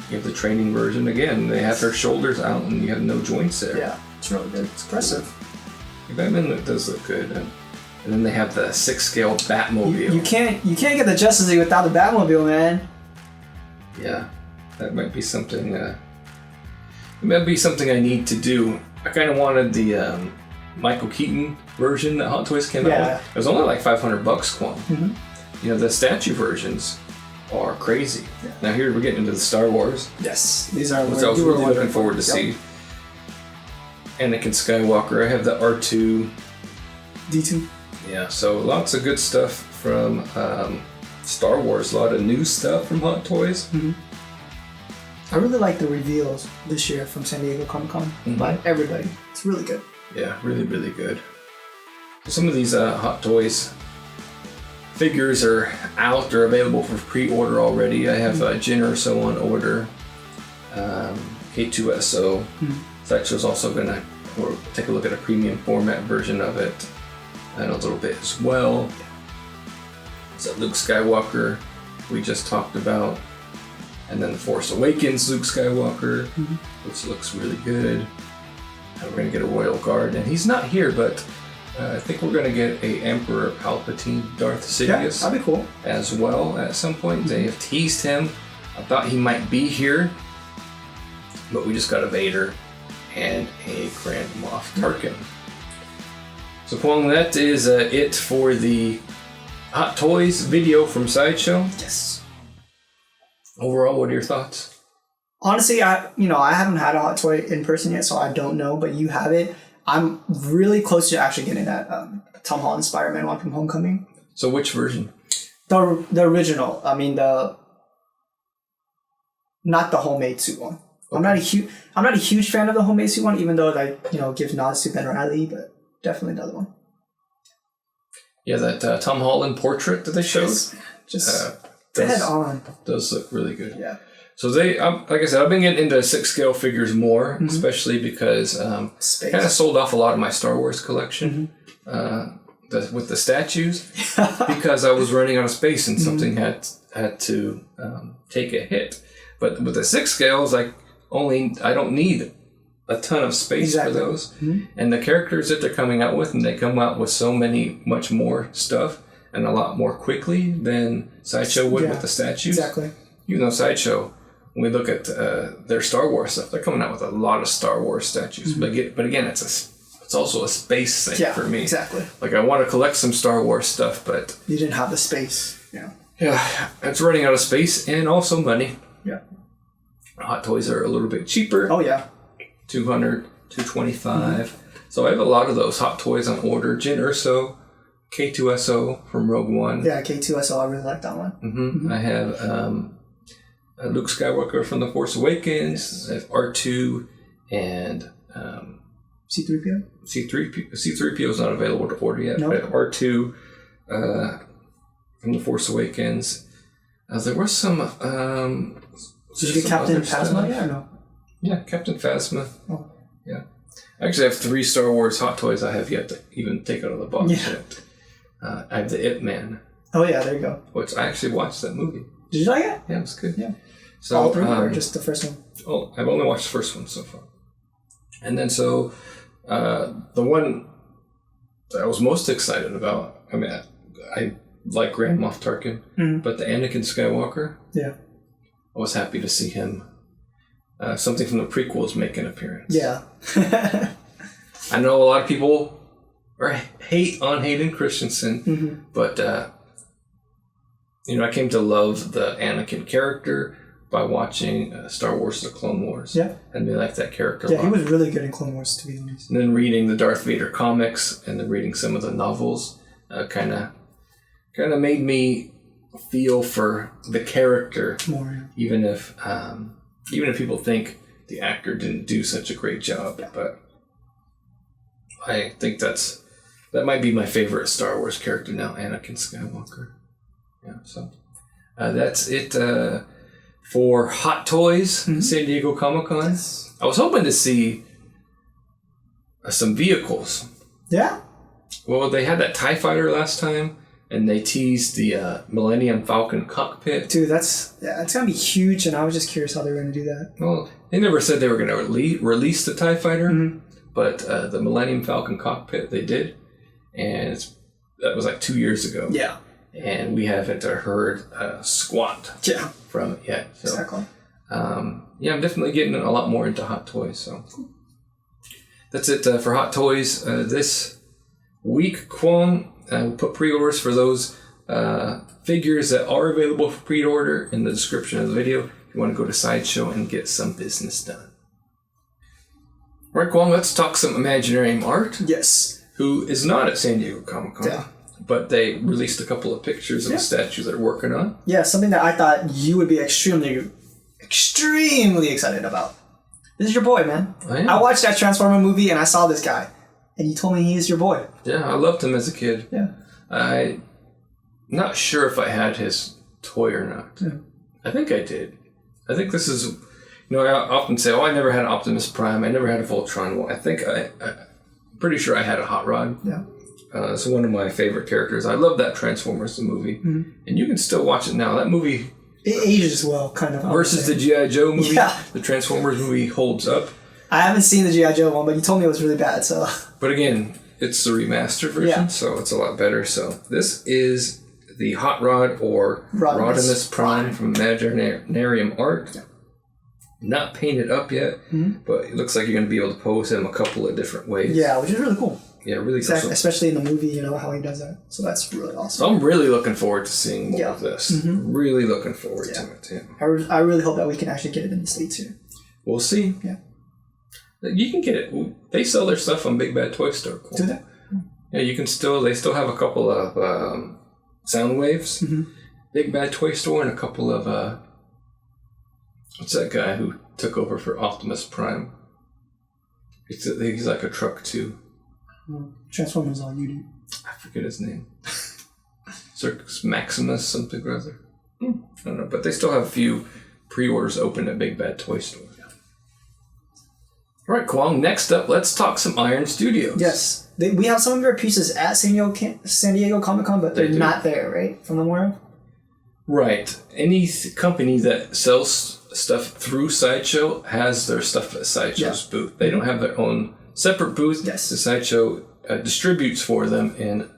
Speaker 1: You have the training version again. They have her shoulders out, and you have no joints there.
Speaker 2: Yeah, it's really good. It's impressive.
Speaker 1: Batman does look good, and then they have the 6-scale Batmobile.
Speaker 2: You can't get the Justice League without the Batmobile, man.
Speaker 1: Yeah, that might be something. It might be something I need to do. I kind of wanted the Michael Keaton version that Hot Toys came out with. It was only like $500, Kwong. The statue versions are crazy. Yeah. Now here we're getting into the Star Wars.
Speaker 2: Yes, these are
Speaker 1: which I was really looking forward to see. Anakin Skywalker. I have the R2.
Speaker 2: D2.
Speaker 1: Yeah, so lots of good stuff from Star Wars. A lot of new stuff from Hot Toys.
Speaker 2: I really like the reveals this year from San Diego Comic-Con by everybody. It's really good.
Speaker 1: Yeah, really, really good. Some of these Hot Toys figures are out or available for pre-order already. I have Jin Urso on order, K2SO. Sideshow's also going to take a look at a premium format version of it in a little bit as well. So Luke Skywalker we just talked about, and then The Force Awakens Luke Skywalker, which looks really good. And we're going to get a Royal Guard, and he's not here, but I think we're going to get a Emperor Palpatine Darth Sidious.
Speaker 2: Yeah, that'd be cool.
Speaker 1: As well at some point. They have teased him. I thought he might be here, but we just got a Vader and a Grand Moff Tarkin. So Kwong, that is it for the Hot Toys video from Sideshow.
Speaker 2: Yes.
Speaker 1: Overall, what are your thoughts?
Speaker 2: Honestly, I haven't had a Hot Toy in person yet, so I don't know, but you have it. I'm really close to actually getting that Tom Holland Spider-Man one from Homecoming.
Speaker 1: So which version?
Speaker 2: The original. I mean not the homemade suit one. Okay. I'm not a huge fan of the homemade suit one, even though it gives nods to Ben Reilly, but definitely another one.
Speaker 1: Yeah, that Tom Holland portrait that they showed.
Speaker 2: Just dead on.
Speaker 1: Does look really good.
Speaker 2: Yeah.
Speaker 1: So they, like I said, I've been getting into 6-scale figures more, especially because I kind of sold off a lot of my Star Wars collection with the statues because I was running out of space and something had to take a hit. But with the 6-scales, I don't need a ton of space for those. And the characters that they're coming out with, and they come out with much more stuff and a lot more quickly than Sideshow would with the statues.
Speaker 2: Exactly.
Speaker 1: Even though Sideshow, when we look at their Star Wars stuff, they're coming out with a lot of Star Wars statues. But again, it's also a space thing for me.
Speaker 2: Exactly.
Speaker 1: Like, I want to collect some Star Wars stuff, but
Speaker 2: you didn't have the space.
Speaker 1: Yeah, it's running out of space and also money.
Speaker 2: Yeah.
Speaker 1: Hot Toys are a little bit cheaper.
Speaker 2: Oh yeah.
Speaker 1: $200, $225. So I have a lot of those Hot Toys on order. Jin Urso, K2SO from Rogue One.
Speaker 2: Yeah, K2SO, I really like that one.
Speaker 1: I have Luke Skywalker from The Force Awakens. I have R2 and
Speaker 2: C-3PO?
Speaker 1: C-3PO is not available to order yet.
Speaker 2: Nope.
Speaker 1: I have R2 from The Force Awakens. There were some...
Speaker 2: Did you get Captain Phasma yet or no?
Speaker 1: Yeah, Captain Phasma.
Speaker 2: Oh.
Speaker 1: Yeah. I actually have 3 Star Wars Hot Toys I have yet to even take out of the box yet. I have the Ip Man.
Speaker 2: Oh yeah, there you go.
Speaker 1: Which I actually watched that movie.
Speaker 2: Did you like it?
Speaker 1: Yeah, it was good.
Speaker 2: Yeah.
Speaker 1: So,
Speaker 2: all 3 or just the first one?
Speaker 1: Oh, I've only watched the first one so far. And then the one that I was most excited about, I like Grand Moff Tarkin, but the Anakin Skywalker, I was happy to see him. Something from the prequels make an appearance.
Speaker 2: Yeah.
Speaker 1: I know a lot of people hate on Hayden Christensen, but I came to love the Anakin character by watching Star Wars: The Clone Wars. Yeah. And they liked that character a lot.
Speaker 2: Yeah, he was really good in Clone Wars, to be honest.
Speaker 1: And then reading the Darth Vader comics and then reading some of the novels kind of made me feel for the character more, even if people think the actor didn't do such a great job. Yeah. But I think that might be my favorite Star Wars character now, Anakin Skywalker. Yeah, so that's it for Hot Toys, San Diego Comic-Con. Yes. I was hoping to see some vehicles.
Speaker 2: Yeah?
Speaker 1: Well, they had that TIE Fighter last time, and they teased the Millennium Falcon cockpit.
Speaker 2: Dude, it's going to be huge, and I was just curious how they were going to do that.
Speaker 1: Well, they never said they were going to release the TIE Fighter, but the Millennium Falcon cockpit, they did, and that was like 2 years ago. Yeah. And we haven't heard squat from it yet. So, exactly. I'm definitely getting a lot more into Hot Toys. So that's it for Hot Toys this week. Kwong, we'll put pre-orders for those figures that are available for pre-order in the description of the video if you want to go to Sideshow and get some business done. All right, Kwong, let's talk some Imaginarium art.
Speaker 2: Yes.
Speaker 1: Who is not at San Diego Comic-Con. Yeah. But they released a couple of pictures of a statue they're working on. Yeah,
Speaker 2: something that I thought you would be extremely extremely excited about. This is your boy, man. I watched that Transformer movie and I saw this guy. and you told me he's your boy.
Speaker 1: Yeah, I loved him as a kid.
Speaker 2: Yeah.
Speaker 1: I'm not sure if I had his toy or not.
Speaker 2: Yeah.
Speaker 1: I think I did. I think this is, I often say, I never had an Optimus Prime. I never had a Voltron. Well, I think I'm pretty sure I had a Hot Rod.
Speaker 2: Yeah.
Speaker 1: It's one of my favorite characters. I love that Transformers, the movie.
Speaker 2: Mm-hmm.
Speaker 1: And you can still watch it now. That movie...
Speaker 2: It ages well, kind of.
Speaker 1: Versus the G.I. Joe movie.
Speaker 2: Yeah.
Speaker 1: The Transformers movie holds up.
Speaker 2: I haven't seen the G.I. Joe one, but you told me it was really bad, so...
Speaker 1: But again, it's the remastered version, so it's a lot better. So this is the Hot Rod or Rodimus Prime from Imaginarium Art. Yeah. Not painted up yet, but it looks like you're going to be able to pose him a couple of different ways.
Speaker 2: Yeah, which is really cool.
Speaker 1: Yeah, really cool.
Speaker 2: Exactly, especially in the movie, how he does that. So that's really awesome.
Speaker 1: So I'm really looking forward to seeing more of this.
Speaker 2: Mm-hmm.
Speaker 1: Really looking forward to it, too.
Speaker 2: I really hope that we can actually get it in the States here.
Speaker 1: We'll see.
Speaker 2: Yeah.
Speaker 1: You can get it. They sell their stuff on Big Bad Toy Store. Cool.
Speaker 2: Do they?
Speaker 1: Yeah, they still have a couple of sound waves. Mm-hmm. Big Bad Toy Store and a couple of, what's that guy who took over for Optimus Prime? He's like a truck too.
Speaker 2: Transformers on YouTube.
Speaker 1: I forget his name. Circus Maximus something or other. I don't know, but they still have a few pre-orders open at Big Bad Toy Store. All right, Kwong, next up, let's talk some Iron Studios.
Speaker 2: Yes. We have some of their pieces at San Diego Comic-Con, but they're not there, right? From the more?
Speaker 1: Right. Any company that sells stuff through Sideshow has their stuff at Sideshow's booth. They don't have their own separate booth.
Speaker 2: Yes.
Speaker 1: The Sideshow distributes for them in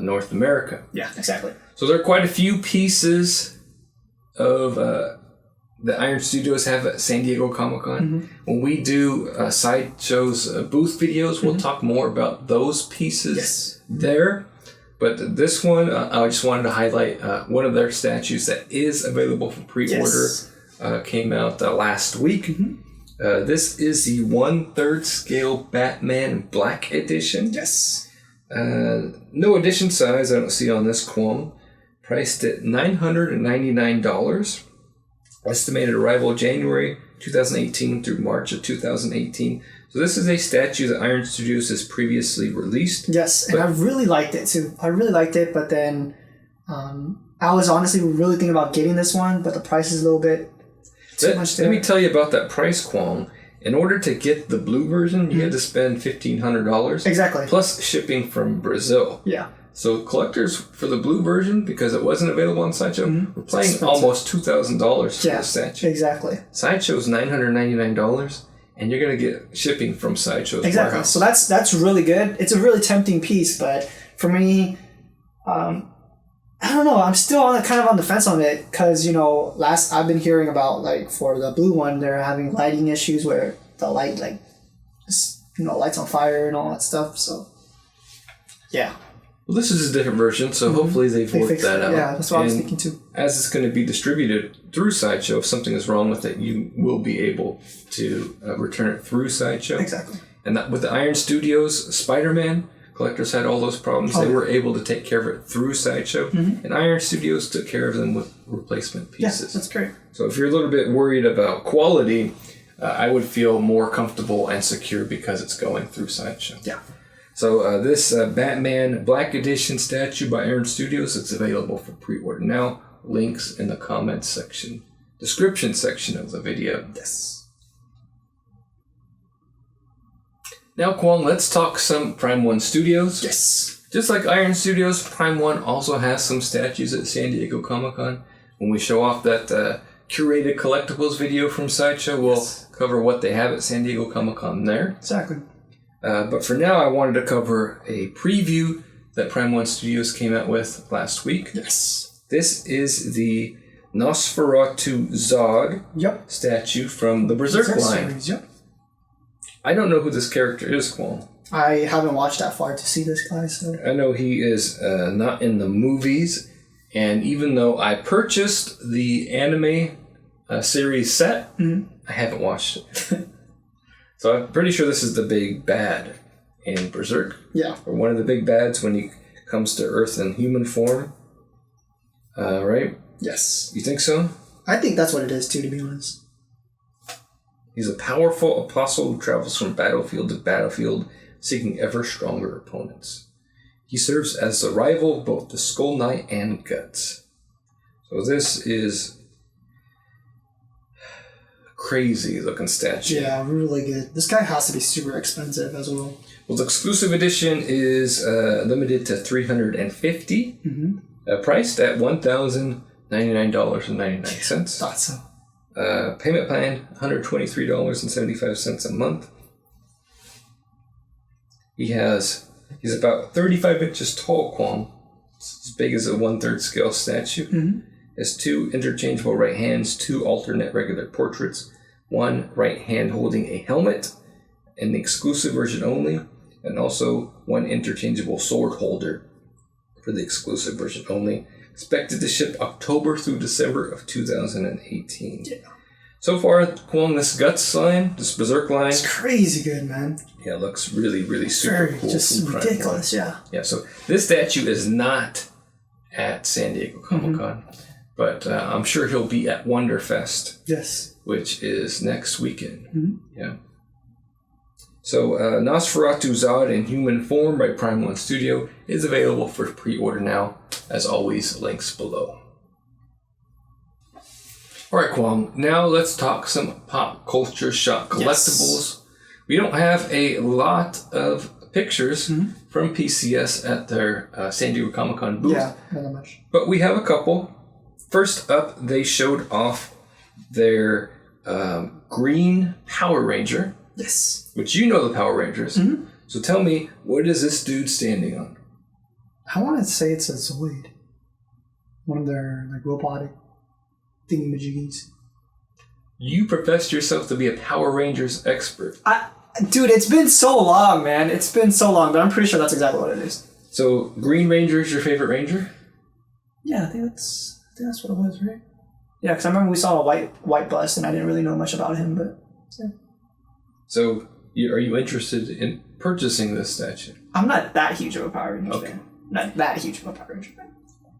Speaker 1: North America.
Speaker 2: Yeah, exactly.
Speaker 1: So there are quite a few pieces of the Iron Studios have at San Diego Comic-Con. Mm-hmm. When we do Sideshow's booth videos, we'll talk more about those pieces there. But this one, I just wanted to highlight one of their statues that is available for pre-order. Came out last week. Mm-hmm. This is the 1/3 scale Batman Black Edition.
Speaker 2: Yes.
Speaker 1: No edition size, I don't see on this Kwong. Priced at $999. Estimated arrival January 2018 through March of 2018. So this is a statue that Iron Studios has previously released.
Speaker 2: Yes, and I really liked it too. I really liked it, but then I was honestly really thinking about getting this one, but the price is a little bit too much there.
Speaker 1: Let me tell you about that price, Kwong. In order to get the blue version, you had to spend $1,500.
Speaker 2: Exactly.
Speaker 1: Plus shipping from Brazil.
Speaker 2: Yeah.
Speaker 1: So collectors for the blue version, because it wasn't available on Sideshow, were paying almost $2,000 for the statue.
Speaker 2: Exactly.
Speaker 1: Sideshow's $999, and you're going to get shipping from Sideshow's warehouse.
Speaker 2: So that's really good. It's a really tempting piece, but for me, I don't know. I'm still kind of on the fence on it because, I've been hearing about, for the blue one, they're having lighting issues where the light, lights on fire and all that stuff. So, yeah.
Speaker 1: Well, this is a different version, so hopefully they've worked that out.
Speaker 2: Yeah, that's what I was thinking too.
Speaker 1: As it's going to be distributed through Sideshow, if something is wrong with it, you will be able to return it through Sideshow.
Speaker 2: Exactly.
Speaker 1: And that, with the Iron Studios Spider-Man, collectors had all those problems. They were able to take care of it through Sideshow, and Iron Studios took care of them with replacement pieces.
Speaker 2: Yeah, that's great.
Speaker 1: So if you're a little bit worried about quality, I would feel more comfortable and secure because it's going through Sideshow.
Speaker 2: Yeah.
Speaker 1: So this Batman Black Edition statue by Iron Studios, it's available for pre-order now. Links in the comments section, description section of the video.
Speaker 2: Yes.
Speaker 1: Now, Kwong, let's talk some Prime 1 Studios.
Speaker 2: Yes.
Speaker 1: Just like Iron Studios, Prime 1 also has some statues at San Diego Comic-Con. When we show off that curated collectibles video from Sideshow, we'll cover what they have at San Diego Comic-Con there.
Speaker 2: Exactly.
Speaker 1: But for now, I wanted to cover a preview that Prime 1 Studios came out with last week.
Speaker 2: Yes.
Speaker 1: This is the Nosferatu Zog statue from the Berserk line.
Speaker 2: Series, yep.
Speaker 1: I don't know who this character is, Kwong.
Speaker 2: I haven't watched that far to see this guy, so...
Speaker 1: I know he is not in the movies, and even though I purchased the anime series set, I haven't watched it. So I'm pretty sure this is the big bad in Berserk.
Speaker 2: Yeah.
Speaker 1: Or one of the big bads when he comes to Earth in human form. Right?
Speaker 2: Yes.
Speaker 1: You think so?
Speaker 2: I think that's what it is too, to be honest.
Speaker 1: He's a powerful apostle who travels from battlefield to battlefield, seeking ever stronger opponents. He serves as the rival of both the Skull Knight and Guts. So this is a crazy looking statue.
Speaker 2: Yeah, really good. This guy has to be super expensive as well.
Speaker 1: Well, the exclusive edition is limited to 350, priced at $1,099.99.
Speaker 2: Thought so.
Speaker 1: Payment plan, $123.75 a month. He's about 35 inches tall, Kwong. It's as big as a 1/3 scale statue. Has 2 interchangeable right hands, 2 alternate regular portraits, 1 right hand holding a helmet in the exclusive version only, and also 1 interchangeable sword holder for the exclusive version only. Expected to ship October through December of 2018. Yeah. So far, Kwong, this Guts line, this Berserk line.
Speaker 2: It's crazy good, man.
Speaker 1: Yeah, it looks really, really super cool.
Speaker 2: Just ridiculous, yeah.
Speaker 1: Yeah, so this statue is not at San Diego Comic-Con, but I'm sure he'll be at Wonderfest.
Speaker 2: Yes.
Speaker 1: Which is next weekend. Yeah. So Nosferatu Zod in human form by Prime One Studio is available for pre-order now. As always, links below. Alright, Kwong, now let's talk some pop culture shop collectibles. Yes. We don't have a lot of pictures from PCS at their San Diego Comic-Con booth.
Speaker 2: Yeah, not much.
Speaker 1: But we have a couple. First up, they showed off their green Power Ranger.
Speaker 2: Yes.
Speaker 1: Which you know the Power Rangers. So tell me, what is this dude standing on?
Speaker 2: I want to say it's a Zoid. One of their robotic thingamajiggies.
Speaker 1: You professed yourself to be a Power Rangers expert.
Speaker 2: Dude, it's been so long, man. It's been so long, but I'm pretty sure that's exactly what it is.
Speaker 1: So, Green Ranger is your favorite Ranger?
Speaker 2: Yeah, I think that's what it was, right? Yeah, because I remember we saw a white bust, and I didn't really know much about him, but yeah.
Speaker 1: So, are you interested in purchasing this statue?
Speaker 2: I'm not that huge of a Power Rangers fan. Not that huge of a Power Ranger fan.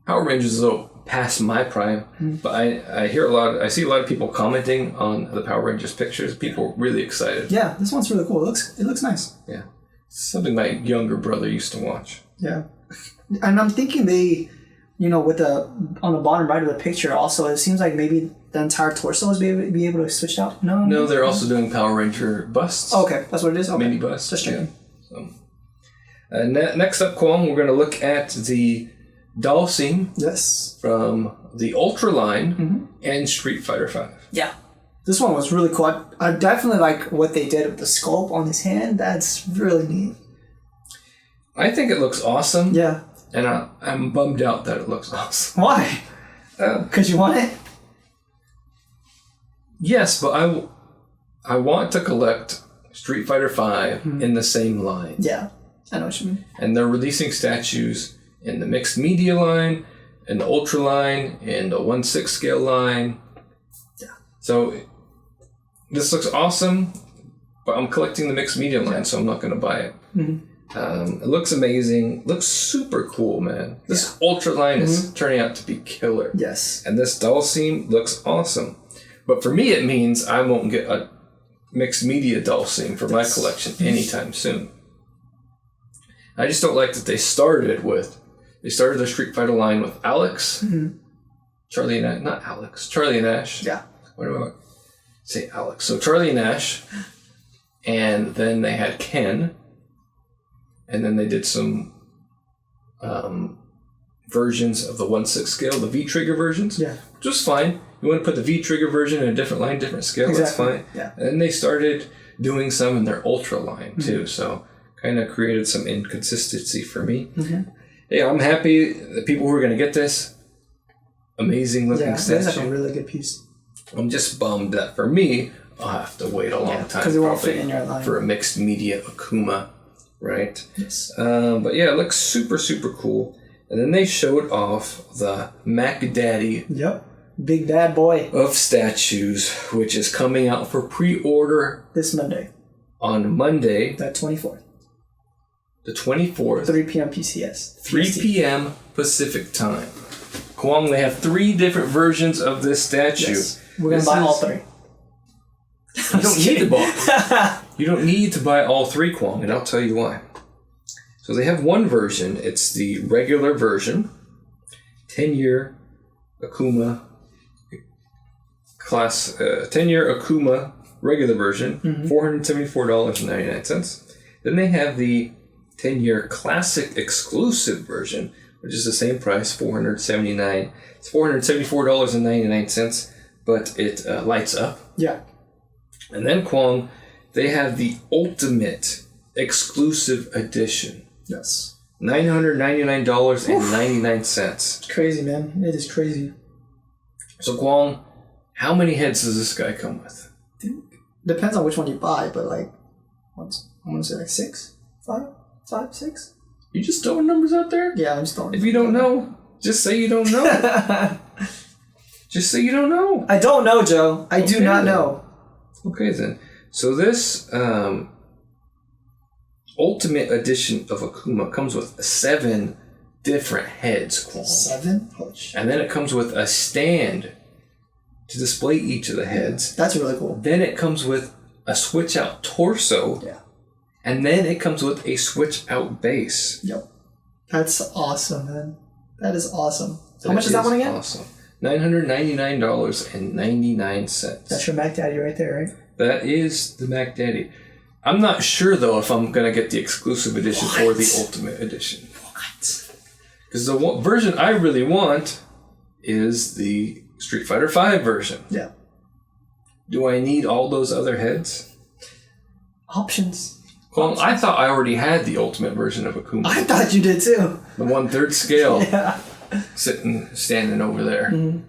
Speaker 1: Power Rangers is a little past my prime, but I see a lot of people commenting on the Power Rangers pictures. People are really excited.
Speaker 2: Yeah, this one's really cool. It looks nice.
Speaker 1: Yeah. It's something my younger brother used to watch.
Speaker 2: Yeah. And I'm thinking they, with on the bottom right of the picture also, it seems like maybe the entire torso is be able to switch out.
Speaker 1: No, they're also doing Power Ranger busts.
Speaker 2: Oh, okay, that's what it is? Okay.
Speaker 1: Mini busts.
Speaker 2: Just checking.
Speaker 1: So, next up, Kwong, we're going to look at the Dalsim from the Ultra line and Street Fighter V.
Speaker 2: Yeah. This one was really cool. I definitely like what they did with the sculpt on his hand. That's really neat.
Speaker 1: I think it looks awesome.
Speaker 2: Yeah.
Speaker 1: And I'm bummed out that it looks awesome.
Speaker 2: Why? Because you want it?
Speaker 1: Yes, but I want to collect Street Fighter V in the same line.
Speaker 2: Yeah, I know what you mean.
Speaker 1: And they're releasing statues in the mixed media line, in the Ultra line, in the 1/6 scale line.
Speaker 2: Yeah.
Speaker 1: So this looks awesome, but I'm collecting the mixed media line, so I'm not going to buy it. It looks amazing. Looks super cool, man. This Ultra line is turning out to be killer.
Speaker 2: Yes.
Speaker 1: And this Dalsim looks awesome. But for me, it means I won't get a mixed media Dalsim for my collection anytime soon. I just don't like that they started the Street Fighter line with Alex, Charlie and Ash, not Alex, Charlie and Ash.
Speaker 2: Yeah.
Speaker 1: What do I say, Alex? So Charlie and Ash, and then they had Ken, and then they did some versions of the 1/6 scale, the V-Trigger versions, which was fine. You want to put the V-Trigger version in a different line, different scale, that's fine. Yeah. And then they started doing some in their Ultra line, too, so kind of created some inconsistency for me. Yeah, I'm happy that people who are going to get this amazing looking statue.
Speaker 2: That's like a really good piece.
Speaker 1: I'm just bummed that for me, I'll have to wait a long time
Speaker 2: because it won't fit in your line
Speaker 1: for a mixed media Akuma, right?
Speaker 2: Yes.
Speaker 1: But yeah, it looks super, super cool. And then they showed off the Mac Daddy.
Speaker 2: Yep. Big bad boy.
Speaker 1: Of statues, which is coming out for pre-order
Speaker 2: this Monday.
Speaker 1: On Monday.
Speaker 2: The 24th.
Speaker 1: The 24th.
Speaker 2: 3 p.m. PCS.
Speaker 1: 3 p.m. Pacific time. Kwong, they have 3 different versions of this statue.
Speaker 2: Yes. We're going to buy all 3.
Speaker 1: You don't need to buy. You don't need to buy all three, Kwong, and I'll tell you why. So they have one version. It's the regular version. 10-year Akuma class, 10-year Akuma regular version, $474.99. Then they have the 10-year classic exclusive version, which is the same price, $479. It's $474.99, but it lights up.
Speaker 2: Yeah.
Speaker 1: And then Kwong, they have the ultimate exclusive edition.
Speaker 2: Yes.
Speaker 1: $999.99.
Speaker 2: Crazy, man. It is crazy.
Speaker 1: So Kwong, how many heads does this guy come with?
Speaker 2: Depends on which one you buy, but like, I want to say like 6, 5, 6.
Speaker 1: You just throwing numbers out there?
Speaker 2: Yeah, I'm just throwing.
Speaker 1: If you don't know, just say you don't know. Just say you don't know.
Speaker 2: I don't know, Joe. I do not know.
Speaker 1: Okay then. So this ultimate edition of Akuma comes with 7 different heads, Kwong.
Speaker 2: 7? Holy shit.
Speaker 1: And then it comes with a stand to display each of the heads.
Speaker 2: That's really cool.
Speaker 1: Then it comes with a switch out torso.
Speaker 2: Yeah.
Speaker 1: And then it comes with a switch out base.
Speaker 2: Yep. That's awesome, man. That is awesome. How much is that one again?
Speaker 1: Awesome. $999.99.
Speaker 2: That's your Mac Daddy right there, right?
Speaker 1: That is the Mac Daddy. I'm not sure though if I'm gonna get the exclusive edition or the ultimate edition.
Speaker 2: What?
Speaker 1: Because the version I really want is the Street Fighter V version.
Speaker 2: Yeah.
Speaker 1: Do I need all those other heads?
Speaker 2: Options.
Speaker 1: Well, I thought I already had the ultimate version of Akuma.
Speaker 2: I thought you did too.
Speaker 1: The 1/3 scale.
Speaker 2: Yeah.
Speaker 1: Standing over there.
Speaker 2: Mm-hmm.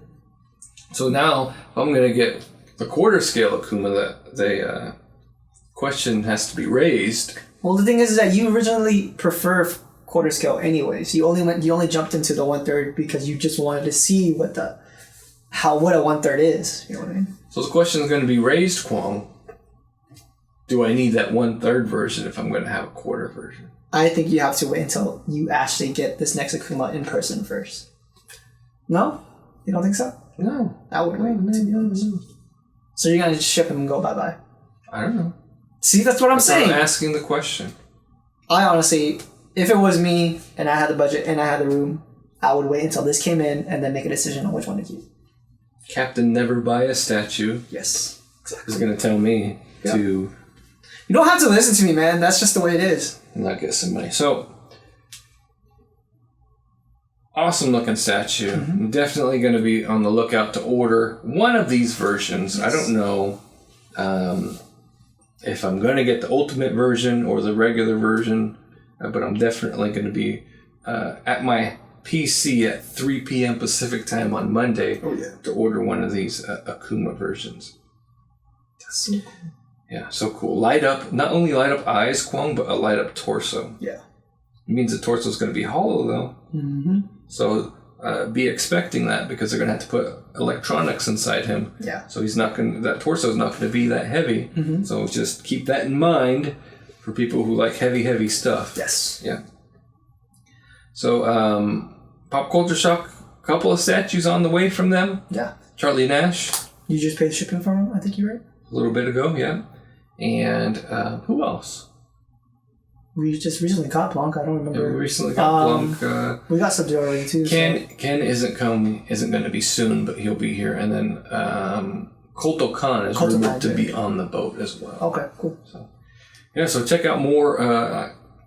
Speaker 1: So now I'm going to get the 1/4 scale Akuma. That the question has to be raised.
Speaker 2: Well, the thing is that you originally prefer 1/4 scale anyways. You only jumped into the 1/3 because you just wanted to see what a 1/3 is. You know what I mean?
Speaker 1: So the question is going to be raised, Kwong. Do I need that 1/3 version if I'm going to have a 1/4 version?
Speaker 2: I think you have to wait until you actually get this next Akuma in person first. No? You don't think so?
Speaker 1: No.
Speaker 2: I would wait, to be honest. So you're going to just ship him and go bye-bye?
Speaker 1: I don't know.
Speaker 2: See, that's what I'm saying.
Speaker 1: I'm asking the question.
Speaker 2: I honestly, if it was me and I had the budget and I had the room, I would wait until this came in and then make a decision on which one to keep.
Speaker 1: Captain Never Buy a Statue
Speaker 2: Yes.
Speaker 1: is going to tell me to...
Speaker 2: You don't have to listen to me, man. That's just the way it is.
Speaker 1: Not get some money. So, awesome looking statue.
Speaker 2: Mm-hmm.
Speaker 1: I'm definitely going to be on the lookout to order one of these versions. Yes. I don't know if I'm going to get the ultimate version or the regular version, but I'm definitely going to be at my PC at 3 p.m. Pacific time on Monday to order one of these Akuma versions.
Speaker 2: That's so cool.
Speaker 1: Yeah, so cool. Not only light up eyes, Kwong, but a light up torso.
Speaker 2: Yeah.
Speaker 1: It means the torso is going to be hollow, though.
Speaker 2: Mm-hmm.
Speaker 1: So be expecting that because they're going to have to put electronics inside him.
Speaker 2: Yeah.
Speaker 1: So that torso is not going to be that heavy.
Speaker 2: Mm-hmm.
Speaker 1: So just keep that in mind for people who like heavy stuff.
Speaker 2: Yes.
Speaker 1: Yeah. So Pop Culture Shock, a couple of statues on the way from them.
Speaker 2: Yeah.
Speaker 1: Charlie Nash.
Speaker 2: You just paid shipping for him, I think you're right.
Speaker 1: A little bit ago, yeah. And who else?
Speaker 2: We just recently got Blanc. I don't remember.
Speaker 1: Yeah, we recently got Blanc.
Speaker 2: We got Sub already too.
Speaker 1: Ken isn't going to be soon, but he'll be here. And then Kolto Khan is rumored to be on the boat as well.
Speaker 2: Okay, cool.
Speaker 1: So check out more.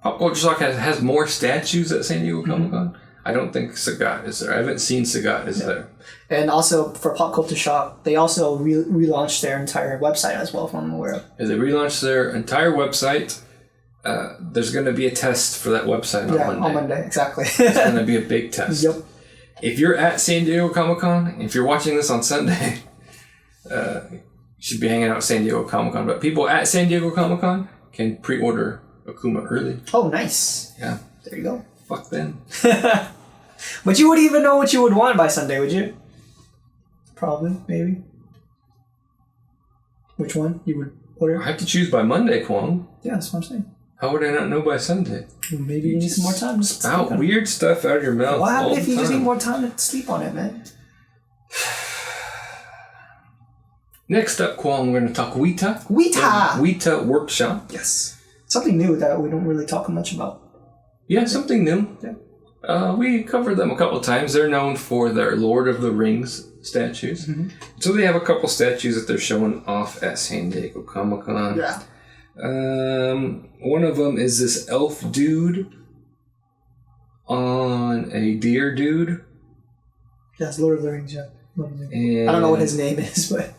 Speaker 1: Pop Culture Shock has more statues at San Diego Comic-Con. I don't think Sagat is there. I haven't seen Sagat is there.
Speaker 2: And also for Pop Culture Shock, they also relaunched their entire website as well, if I'm aware of.
Speaker 1: As they relaunched their entire website, there's going to be a test for that website on Monday.
Speaker 2: On Monday, exactly.
Speaker 1: It's going to be a big test.
Speaker 2: Yep.
Speaker 1: If you're at San Diego Comic-Con, if you're watching this on Sunday, you should be hanging out at San Diego Comic-Con. But people at San Diego Comic-Con can pre-order Akuma early.
Speaker 2: Oh, nice.
Speaker 1: Yeah.
Speaker 2: There you go.
Speaker 1: Fuck them.
Speaker 2: But you wouldn't even know what you would want by Sunday, would you? Probably, maybe. Which one you would order?
Speaker 1: I have to choose by Monday, Kwong.
Speaker 2: Yeah, that's what I'm saying.
Speaker 1: How would I not know by Sunday?
Speaker 2: Maybe you need some more time to
Speaker 1: spout weird stuff out of your mouth.
Speaker 2: What happens if you just need more time to sleep on it, man?
Speaker 1: Next up, Kwong, we're going to talk Weta.
Speaker 2: Weta!
Speaker 1: Weta Workshop.
Speaker 2: Yes. Something new that we don't really talk much about.
Speaker 1: Yeah, something new.
Speaker 2: Yeah.
Speaker 1: We covered them a couple of times. They're known for their Lord of the Rings statues. Mm-hmm. So they have a couple statues that they're showing off at San Diego Comic-Con.
Speaker 2: Yeah.
Speaker 1: One of them is this elf dude on a deer dude.
Speaker 2: Yes, Lord of the Rings, yeah. Lord of the Rings.
Speaker 1: And
Speaker 2: I don't know what his name is, but...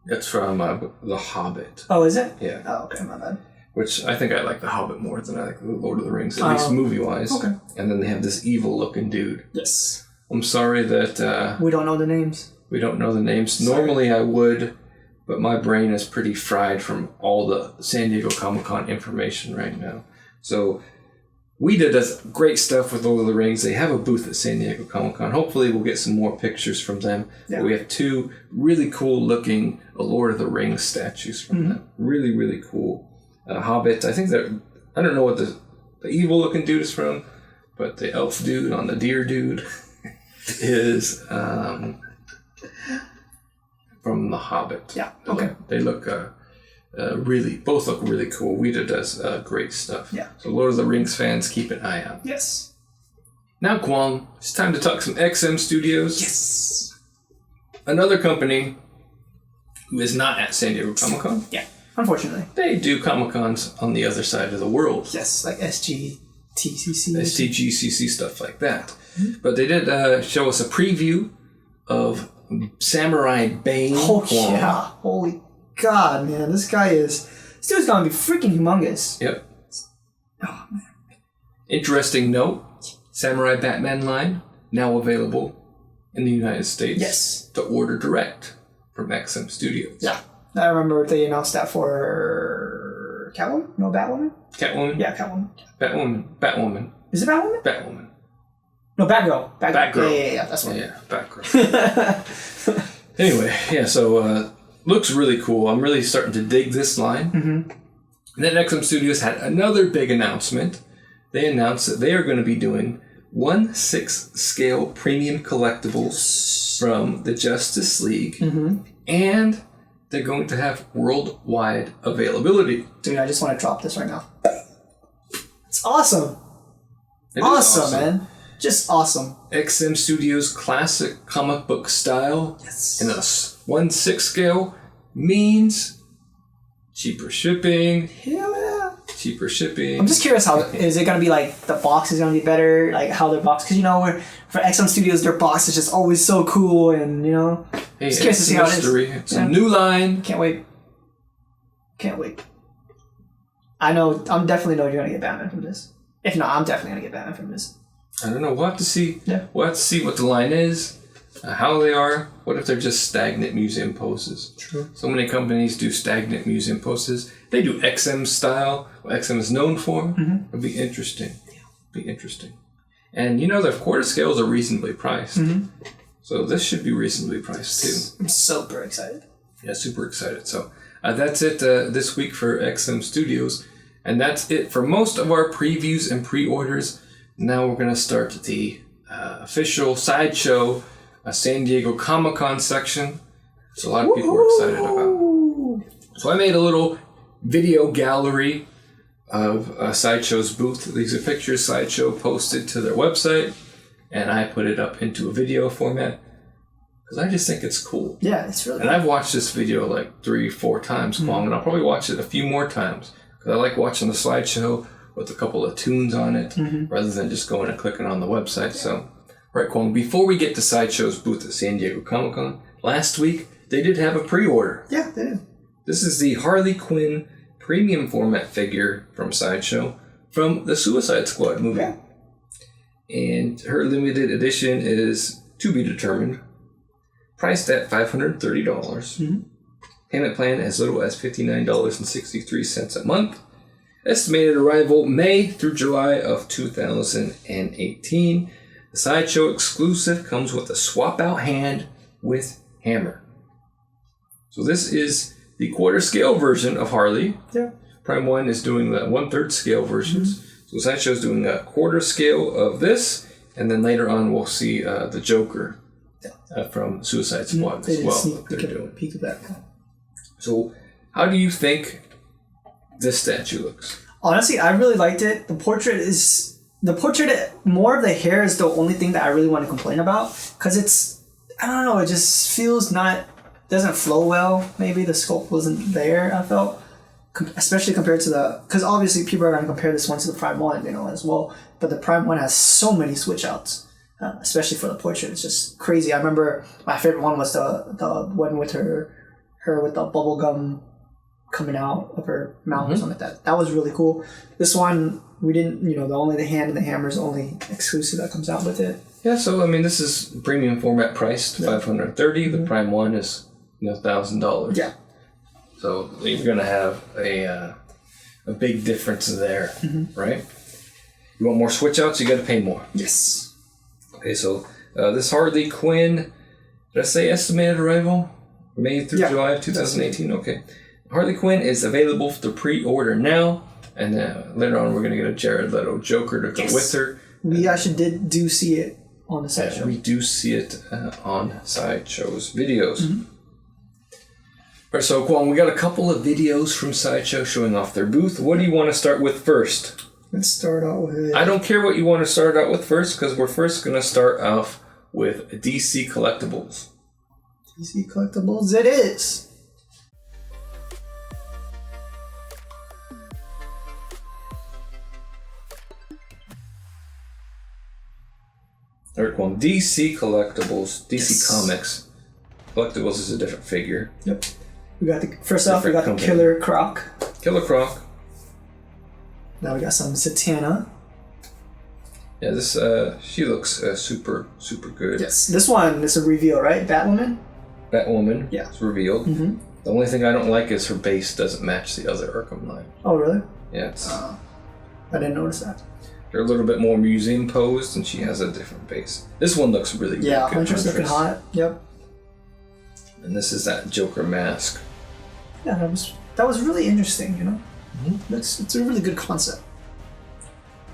Speaker 1: That's from The Hobbit.
Speaker 2: Oh, is it?
Speaker 1: Yeah.
Speaker 2: Oh, okay, my bad.
Speaker 1: Which I think I like The Hobbit more than I like The Lord of the Rings, at least movie-wise.
Speaker 2: Okay.
Speaker 1: And then they have this evil-looking dude.
Speaker 2: Yes.
Speaker 1: I'm sorry that...
Speaker 2: we don't know the names.
Speaker 1: We don't know the names.
Speaker 2: Sorry.
Speaker 1: Normally I would, but my brain is pretty fried from all the San Diego Comic-Con information right now. So... Weta does great stuff with Lord of the Rings. They have a booth at San Diego Comic-Con. Hopefully we'll get some more pictures from them. Yeah. We have two really cool-looking Lord of the Rings statues from them. Really, really cool. Hobbit, I think they're... I don't know what the evil-looking dude is from, but the elf dude on the deer dude is from The Hobbit.
Speaker 2: Yeah, okay.
Speaker 1: They look... both look really cool. Weta does great stuff.
Speaker 2: Yeah.
Speaker 1: So Lord of the Rings fans, keep an eye out.
Speaker 2: Yes.
Speaker 1: Now, Kwong, it's time to talk some XM Studios.
Speaker 2: Yes.
Speaker 1: Another company who is not at San Diego Comic-Con.
Speaker 2: Yeah, unfortunately.
Speaker 1: They do Comic-Cons on the other side of the world.
Speaker 2: Yes, like SDCC.
Speaker 1: SDCC, stuff like that. Mm-hmm. But they did show us a preview of Samurai Bane.
Speaker 2: Oh,
Speaker 1: Kwong.
Speaker 2: yeah. Holy God, man, this dude's gonna be freaking humongous.
Speaker 1: Yep.
Speaker 2: Oh, man.
Speaker 1: Interesting note, Samurai Batman line, now available in the United States.
Speaker 2: Yes.
Speaker 1: To order direct from XM Studios.
Speaker 2: Yeah. I remember they announced that for Catwoman? No, Batwoman?
Speaker 1: Catwoman?
Speaker 2: Yeah, Catwoman.
Speaker 1: Batwoman.
Speaker 2: Is it Batwoman?
Speaker 1: Batwoman.
Speaker 2: No, Batgirl.
Speaker 1: Batgirl.
Speaker 2: Yeah, that's one.
Speaker 1: Yeah, Batgirl. Anyway, yeah, so... looks really cool. I'm really starting to dig this line. Mm-hmm. And then XM Studios had another big announcement. They announced that they are going to be doing 1/6 scale premium collectibles from the Justice League. Mm-hmm. And they're going to have worldwide availability.
Speaker 2: Dude, I just want to drop this right now. It's awesome.
Speaker 1: It
Speaker 2: awesome, man. Just awesome.
Speaker 1: XM Studios classic comic book style.
Speaker 2: Yes.
Speaker 1: In a 1/6 scale means cheaper shipping.
Speaker 2: Hell yeah.
Speaker 1: Cheaper shipping.
Speaker 2: I'm just curious, how is it going to be like the box is going to be better, like how their box, because for XM Studios their box is just always so cool, and
Speaker 1: hey,
Speaker 2: just curious to see how it is.
Speaker 1: It's a new line.
Speaker 2: Can't wait. I know, I'm definitely know you're going to get Batman from this. If not, I'm definitely going to get Batman from this.
Speaker 1: I don't know. We'll have to see.
Speaker 2: Yeah.
Speaker 1: We'll have to see what the line is, how they are. What if they're just stagnant museum poses?
Speaker 2: True.
Speaker 1: So many companies do stagnant museum poses. They do XM style, what XM is known for. Mm-hmm. It'll be interesting. Yeah. Be interesting. And their quarter scales are reasonably priced. Mm-hmm. So this should be reasonably priced too.
Speaker 2: I'm super excited.
Speaker 1: Yeah, super excited. So that's it this week for XM Studios. And that's it for most of our previews and pre-orders. Now we're going to start the official Sideshow San Diego Comic-Con section, which a lot of people are excited about. So I made a little video gallery of Sideshow's booth. These are pictures Sideshow posted to their website, and I put it up into a video format because I just think it's cool.
Speaker 2: Yeah, it's really
Speaker 1: cool. And I've watched this video like 3-4 times, Kwong, and I'll probably watch it a few more times because I like watching the slideshow with a couple of tunes on it, rather than just going and clicking on the website. So, right, Kwong, before we get to Sideshow's booth at San Diego Comic-Con, last week they did have a pre-order.
Speaker 2: Yeah, they did.
Speaker 1: This is the Harley Quinn premium format figure from Sideshow from the Suicide Squad movie. Yeah. And her limited edition is to be determined, priced at $530. Mm-hmm. Payment plan as little as $59.63 a month. Estimated arrival May through July of 2018. The Sideshow exclusive comes with a swap out hand with hammer. So this is the quarter scale version of Harley.
Speaker 2: Yeah.
Speaker 1: Prime 1 is doing the 1/3 scale versions. Mm-hmm. So Sideshow's doing a quarter scale of this, and then later on we'll see the Joker from Suicide Squad
Speaker 2: They
Speaker 1: as
Speaker 2: did
Speaker 1: well.
Speaker 2: sneak
Speaker 1: What they're doing.
Speaker 2: peek of that.
Speaker 1: So, how do you think this statue looks?
Speaker 2: Honestly, I really liked it. The portrait, more of the hair is the only thing that I really want to complain about. Because it's, I don't know, it just feels doesn't flow well. Maybe the sculpt wasn't there, I felt. Especially compared to because obviously people are going to compare this one to the Prime 1, as well. But the Prime 1 has so many switch outs, especially for the portrait. It's just crazy. I remember my favorite one was the one with her with the bubble gum coming out of her mouth or something like that. That was really cool. This one, we didn't, the hand and the hammer is the only exclusive that comes out with it.
Speaker 1: Yeah, so I mean, this is premium format priced, $530. The Prime 1 is $1,000.
Speaker 2: Yeah.
Speaker 1: So you're gonna have a big difference there, right? You want more switch outs, you got to pay more.
Speaker 2: Yes.
Speaker 1: Okay, so this Harley Quinn, did I say estimated arrival? May through July of 2018. Okay. Harley Quinn is available for pre-order now, and later on we're gonna get a Jared Leto Joker to go with her.
Speaker 2: We actually do see it on the Sideshow.
Speaker 1: We do see it on Sideshow's videos. Alright, so Kwong, we got a couple of videos from Sideshow showing off their booth. What do you want to start with first?
Speaker 2: Let's start out with...
Speaker 1: I don't care what you want to start out with first, because we're first going to start off with DC Collectibles.
Speaker 2: DC Collectibles it is!
Speaker 1: Alright, Kwong, DC Collectibles, DC Comics. Collectibles is a different figure.
Speaker 2: Yep. We got first off, we got
Speaker 1: company.
Speaker 2: the Killer Croc.
Speaker 1: Killer Croc.
Speaker 2: Now we got some Zatanna.
Speaker 1: Yeah, this she looks super good.
Speaker 2: Yes. This one is a reveal, right? Batwoman?
Speaker 1: Batwoman.
Speaker 2: Yeah.
Speaker 1: It's revealed. The only thing I don't like is her base doesn't match the other Arkham line.
Speaker 2: Oh, really?
Speaker 1: Yeah, it's,
Speaker 2: I didn't notice that.
Speaker 1: they're a little bit more museum posed, and she has a different base. This one looks really good.
Speaker 2: Yeah, Huntress looking hot. Yep.
Speaker 1: And this is that Joker mask.
Speaker 2: Yeah, that was really interesting, It's a really good concept.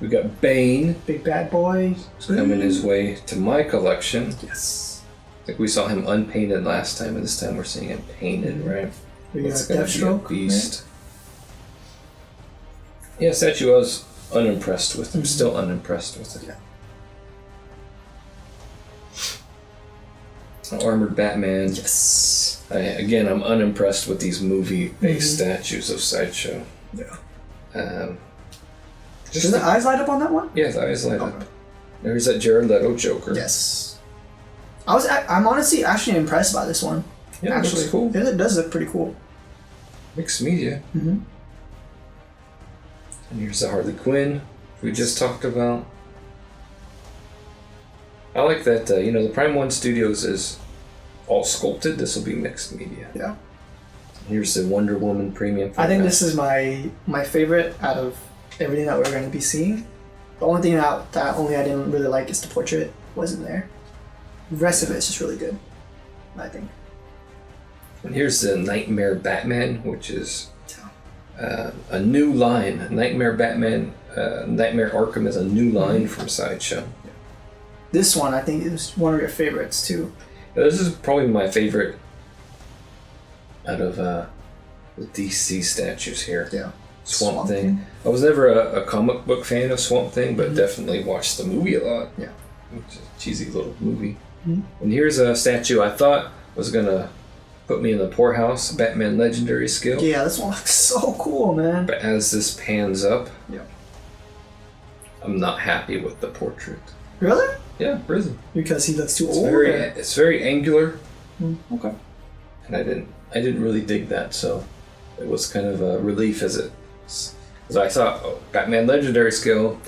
Speaker 1: We got Bane
Speaker 2: Big bad boy.
Speaker 1: coming his way to my collection.
Speaker 2: Yes.
Speaker 1: I think we saw him unpainted last time, and this time we're seeing him painted, right?
Speaker 2: We got
Speaker 1: It's gonna be a
Speaker 2: Deathstroke.
Speaker 1: beast. Yeah, statue I was unimpressed with. I'm still unimpressed with it. Armored Batman.
Speaker 2: Yes.
Speaker 1: I'm unimpressed with these movie-based statues of Sideshow.
Speaker 2: Yeah.
Speaker 1: Just
Speaker 2: Does the eyes light up on that one?
Speaker 1: Yeah, the eyes light up. There's that Jared Leto Joker.
Speaker 2: Yes. I'm honestly actually impressed by this one.
Speaker 1: Yeah, it looks cool.
Speaker 2: It does look pretty cool.
Speaker 1: Mixed media. And here's the Harley Quinn we just talked about. I like that, the Prime 1 Studios is all sculpted. This will be mixed media.
Speaker 2: Yeah.
Speaker 1: Here's the Wonder Woman premium.
Speaker 2: I think this is my favorite out of everything that we're going to be seeing. The only thing that only I didn't really like is the portrait wasn't there. The rest of it is just really good, I think.
Speaker 1: And here's the Nightmare Batman, which is a new line. Nightmare Batman, Nightmare Arkham is a new line from Sideshow.
Speaker 2: This one, I think, is one of your favorites, too.
Speaker 1: Yeah, this is probably my favorite out of the DC statues here.
Speaker 2: Yeah.
Speaker 1: Swamp Thing. I was never a comic book fan of Swamp Thing, but definitely watched the movie a lot.
Speaker 2: Yeah.
Speaker 1: Which is a cheesy little movie. And here's a statue I thought was going to put me in the poorhouse, Batman Legendary Skill.
Speaker 2: Yeah, this one looks so cool, man.
Speaker 1: But as this pans up,
Speaker 2: Yeah.
Speaker 1: I'm not happy with the portrait.
Speaker 2: Really?
Speaker 1: Yeah, really.
Speaker 2: Because he looks too
Speaker 1: It's
Speaker 2: old?
Speaker 1: it's very angular,
Speaker 2: Okay.
Speaker 1: and I didn't really dig that, so it was kind of a relief as I thought, Batman Legendary Skill,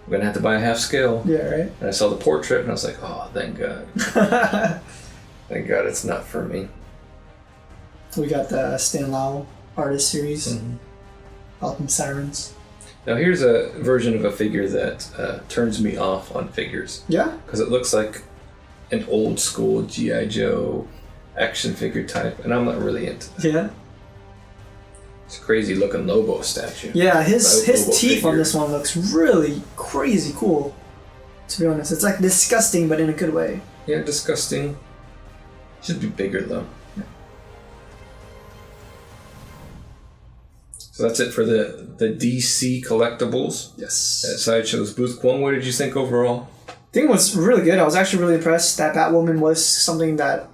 Speaker 1: I'm gonna have to buy a half scale.
Speaker 2: Yeah, right?
Speaker 1: And I saw the portrait and I was like, oh, thank God. Thank God it's not for me.
Speaker 2: We got the Stan Lau artist series, Gotham Sirens.
Speaker 1: Now here's a version of a figure that turns me off on figures.
Speaker 2: Yeah?
Speaker 1: Because it looks like an old school G.I. Joe action figure type, and I'm not really into that.
Speaker 2: Yeah?
Speaker 1: It's a crazy looking Lobo statue.
Speaker 2: Yeah, his
Speaker 1: Lobo
Speaker 2: teeth
Speaker 1: figure.
Speaker 2: on this one looks really crazy cool, to be honest. It's like disgusting, but in a good way.
Speaker 1: Yeah, disgusting. Should be bigger though. So that's it for the DC Collectibles.
Speaker 2: Yes.
Speaker 1: At Sideshow's booth. Kwong, what did you think overall?
Speaker 2: I think it was really good. I was actually really impressed. That Batwoman was something that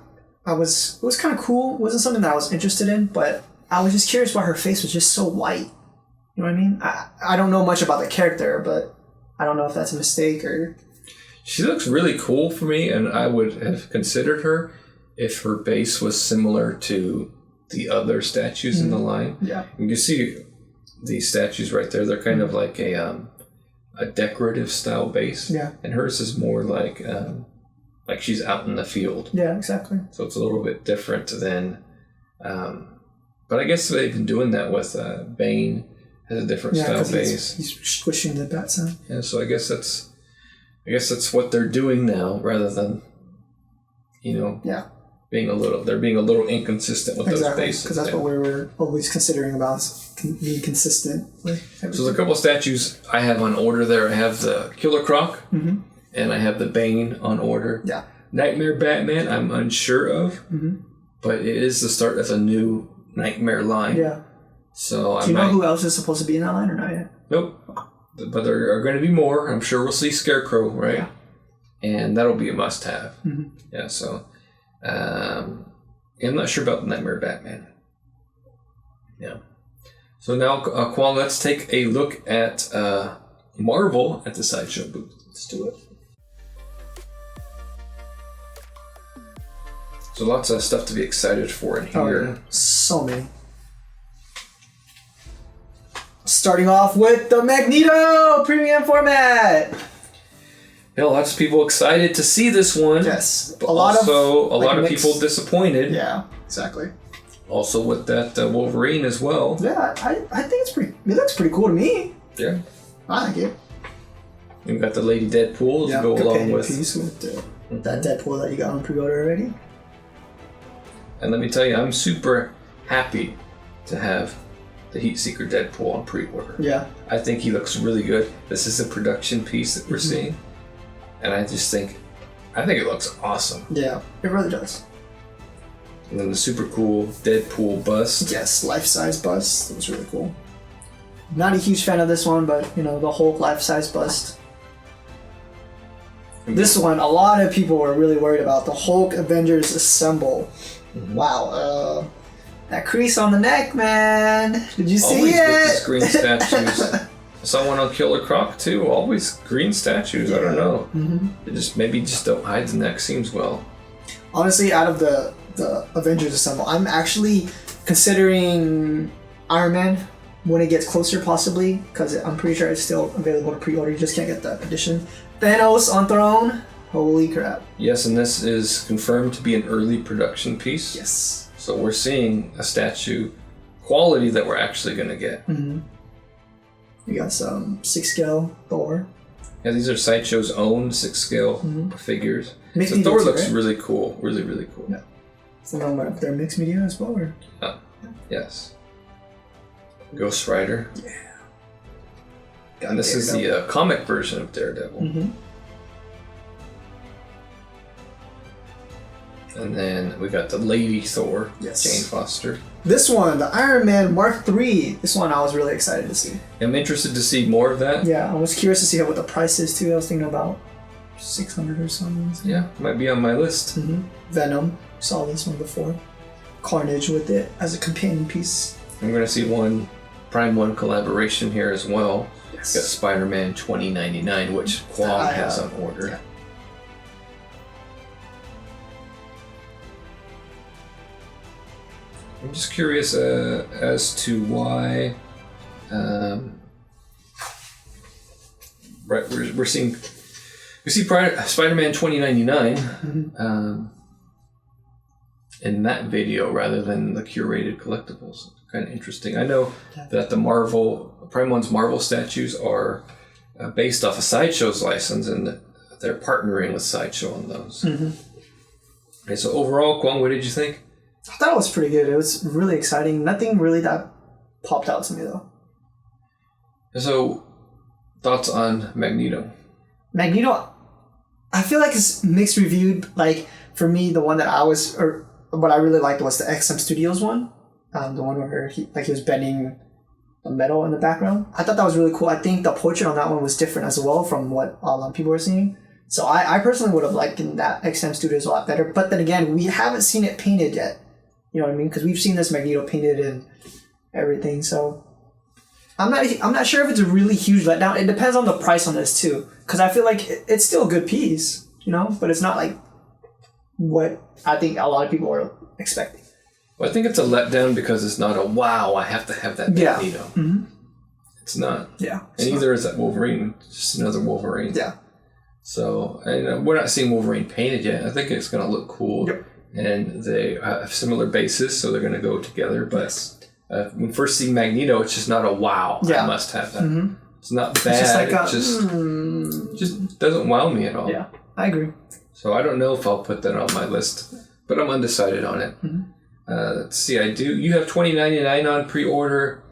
Speaker 2: it was kind of cool. It wasn't something that I was interested in, but I was just curious why her face was just so white. You know what I mean? I don't know much about the character, but I don't know if that's a mistake or...
Speaker 1: She looks really cool for me, and I would have considered her if her base was similar to the other statues in the line.
Speaker 2: Yeah.
Speaker 1: You can see these statues right there. They're kind of like a decorative style base.
Speaker 2: Yeah.
Speaker 1: And hers is more like she's out in the field.
Speaker 2: Yeah, exactly.
Speaker 1: So it's a little bit different than... but I guess they've been doing that with Bane. Has a different style base.
Speaker 2: He's squishing the bat sound.
Speaker 1: Yeah, so I guess that's what they're doing now, rather than,
Speaker 2: Yeah.
Speaker 1: being a little inconsistent with those bases.
Speaker 2: Because that's what we were always considering about being consistent.
Speaker 1: So there's a couple of statues I have on order there. I have the Killer Croc, and I have the Bane on order.
Speaker 2: Yeah.
Speaker 1: Nightmare Batman, I'm unsure of, but it is the start of a new Nightmare line.
Speaker 2: Yeah.
Speaker 1: So
Speaker 2: do you know who else is supposed to be in that line or not yet?
Speaker 1: Nope. But there are going to be more. I'm sure we'll see Scarecrow, right?
Speaker 2: Yeah.
Speaker 1: And that'll be a must-have. Yeah, so... I'm not sure about Nightmare Batman. Yeah. So now, Kwong, let's take a look at Marvel at the Sideshow booth. Let's do it. So lots of stuff to be excited for in here.
Speaker 2: Oh, yeah. So many. Starting off with the Magneto premium format.
Speaker 1: Yeah, lots of people excited to see this one.
Speaker 2: Yes.
Speaker 1: But a lot of people disappointed.
Speaker 2: Yeah, exactly.
Speaker 1: Also with that Wolverine as well.
Speaker 2: Yeah, I think it looks pretty cool to me.
Speaker 1: Yeah.
Speaker 2: I like it.
Speaker 1: You've got the Lady Deadpool to go along with.
Speaker 2: Piece with that Deadpool that you got on pre-order already.
Speaker 1: And let me tell you, I'm super happy to have the Heatseeker Deadpool on pre-order.
Speaker 2: Yeah.
Speaker 1: I think he looks really good. This is a production piece that we're seeing. And I think it looks awesome.
Speaker 2: Yeah, it really does.
Speaker 1: And then the super cool Deadpool bust.
Speaker 2: Yes, life-size bust. That was really cool. Not a huge fan of this one, but, the Hulk life-size bust. This one, a lot of people were really worried about. The Hulk Avengers Assemble. Wow, that crease on the neck, man. Did you see it?
Speaker 1: Always with these green statues. I saw one on Killer Croc too. Always green statues. I don't know. They just don't hide the neck seams well.
Speaker 2: Honestly, out of the Avengers Assemble, I'm actually considering Iron Man when it gets closer, possibly, because I'm pretty sure it's still available to pre-order. You just can't get that edition. Thanos on Throne. Holy crap.
Speaker 1: Yes, and this is confirmed to be an early production piece.
Speaker 2: Yes.
Speaker 1: So we're seeing a statue quality that we're actually going to get.
Speaker 2: We got some 6-scale Thor.
Speaker 1: Yeah, these are Sideshow's own 6-scale figures.
Speaker 2: Mixed
Speaker 1: so Thor
Speaker 2: media,
Speaker 1: looks
Speaker 2: right?
Speaker 1: really cool. Really, really cool.
Speaker 2: Yeah. Is the one up there mixed media as well? Or?
Speaker 1: Oh, yes. Ghost Rider.
Speaker 2: Yeah.
Speaker 1: And this is the comic version of Daredevil. And then we got the Lady Thor, Jane Foster.
Speaker 2: This one, the Iron Man Mark III. This one I was really excited to see.
Speaker 1: I'm interested to see more of that.
Speaker 2: Yeah, I was curious to see what the price is too. I was thinking about 600 or something.
Speaker 1: Yeah, might be on my list.
Speaker 2: Venom. Saw this one before. Carnage with it as a companion piece.
Speaker 1: I'm going to see one Prime 1 collaboration here as well.
Speaker 2: Yes.
Speaker 1: Got Spider-Man 2099, which Kwong has on order.
Speaker 2: Yeah.
Speaker 1: I'm just curious as to why. Right, we see Spider-Man 2099 in that video rather than the curated collectibles. Kind of interesting. I know that the Prime 1's Marvel statues are based off of Sideshow's license, and they're partnering with Sideshow on those. Okay, so overall, Kwong, what did you think?
Speaker 2: I thought it was pretty good. It was really exciting. Nothing really that popped out to me though.
Speaker 1: So, thoughts on Magneto?
Speaker 2: Magneto, I feel like it's mixed reviewed. Like, for me, the one that what I really liked was the XM Studios one. The one where he was bending the metal in the background. I thought that was really cool. I think the portrait on that one was different as well from what a lot of people were seeing. So I personally would have liked that XM Studios a lot better. But then again, we haven't seen it painted yet. You know what I mean? Because we've seen this Magneto painted and everything. So I'm not sure if it's a really huge letdown. It depends on the price on this too. Because I feel like it's still a good piece, you know? But it's not like what I think a lot of people are expecting.
Speaker 1: Well, I think it's a letdown because it's not a wow, I have to have that Magneto.
Speaker 2: Mm-hmm.
Speaker 1: It's not.
Speaker 2: Yeah.
Speaker 1: And neither is that Wolverine, just another Wolverine.
Speaker 2: Yeah.
Speaker 1: So, and we're not seeing Wolverine painted yet. I think it's going to look cool.
Speaker 2: Yep. And
Speaker 1: they have similar bases, so they're going to go together. But when we first see Magneto, it's just not a wow, I must have that. Mm-hmm. It's not bad. It's just like just doesn't wow me at all.
Speaker 2: Yeah, I agree.
Speaker 1: So I don't know if I'll put that on my list, but I'm undecided on it. Mm-hmm. Let's see, you have $20.99 on pre-order.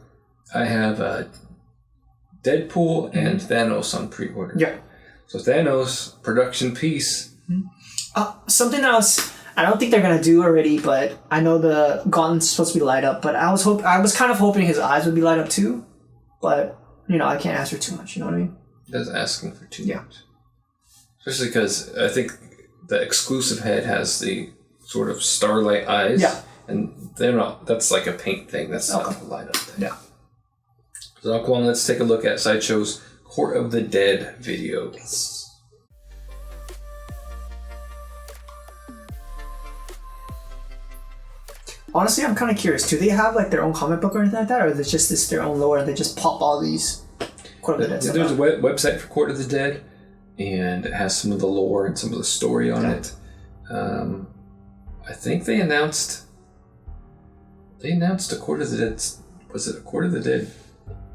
Speaker 1: I have Deadpool and Thanos on pre-order.
Speaker 2: Yeah. So
Speaker 1: Thanos, production piece.
Speaker 2: Something else, I don't think they're going to do already, but I know the gauntlet's supposed to be light up, but I was kind of hoping his eyes would be light up too, but, you know, I can't ask for too much, you know what I mean?
Speaker 1: That's asking for too much. Especially because I think the exclusive head has the sort of starlight eyes. Yeah. And they're not, that's like a paint thing. That's not a light up thing.
Speaker 2: Yeah.
Speaker 1: So, Kwong, let's take a look at Sideshow's Court of the Dead video.
Speaker 2: Yes. Honestly, I'm kind of curious. Do they have like their own comic book or anything like that? Or is it just their own lore and they just pop all these Court of the Dead stuff?
Speaker 1: There's a website for Court of the Dead, and it has some of the lore and some of the story on it. I think they announced a Court of the Dead. Was it a Court of the Dead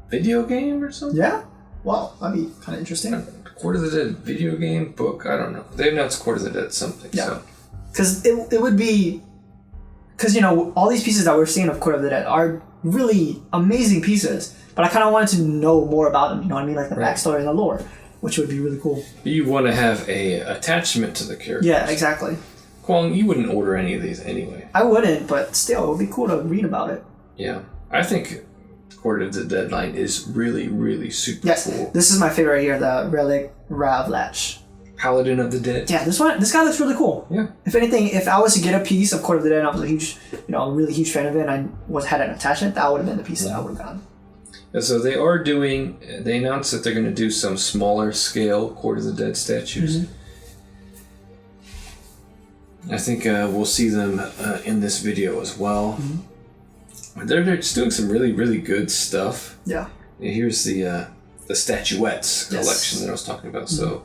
Speaker 1: video game or something?
Speaker 2: Yeah. Wow, that'd be kind of interesting.
Speaker 1: Court of the Dead video game book. I don't know. They announced Court of the Dead something.
Speaker 2: Yeah. Because it would be. Because, you know, all these pieces that we're seeing of Court of the Dead are really amazing pieces, but I kind of wanted to know more about them, you know what I mean? Like the backstory and the lore, which would be really cool.
Speaker 1: You want to have a attachment to the characters.
Speaker 2: Yeah, exactly.
Speaker 1: Kwong, you wouldn't order any of these anyway.
Speaker 2: I wouldn't, but still, it would be cool to read about it.
Speaker 1: Yeah. I think Court of the Dead line is really, really super cool.
Speaker 2: This is my favorite right here, the Relic Ravlatch.
Speaker 1: Paladin of the Dead.
Speaker 2: Yeah, this guy looks really cool.
Speaker 1: Yeah.
Speaker 2: If anything, if I was to get a piece of Court of the Dead and I was a really huge fan of it and I had an attachment, that would have been the piece that I would have gotten.
Speaker 1: And so they announced that they're going to do some smaller scale Court of the Dead statues. Mm-hmm. I think we'll see them in this video as well. Mm-hmm. They're just doing some really, really good stuff.
Speaker 2: Yeah.
Speaker 1: Here's the statuettes collection that I was talking about. Mm-hmm. So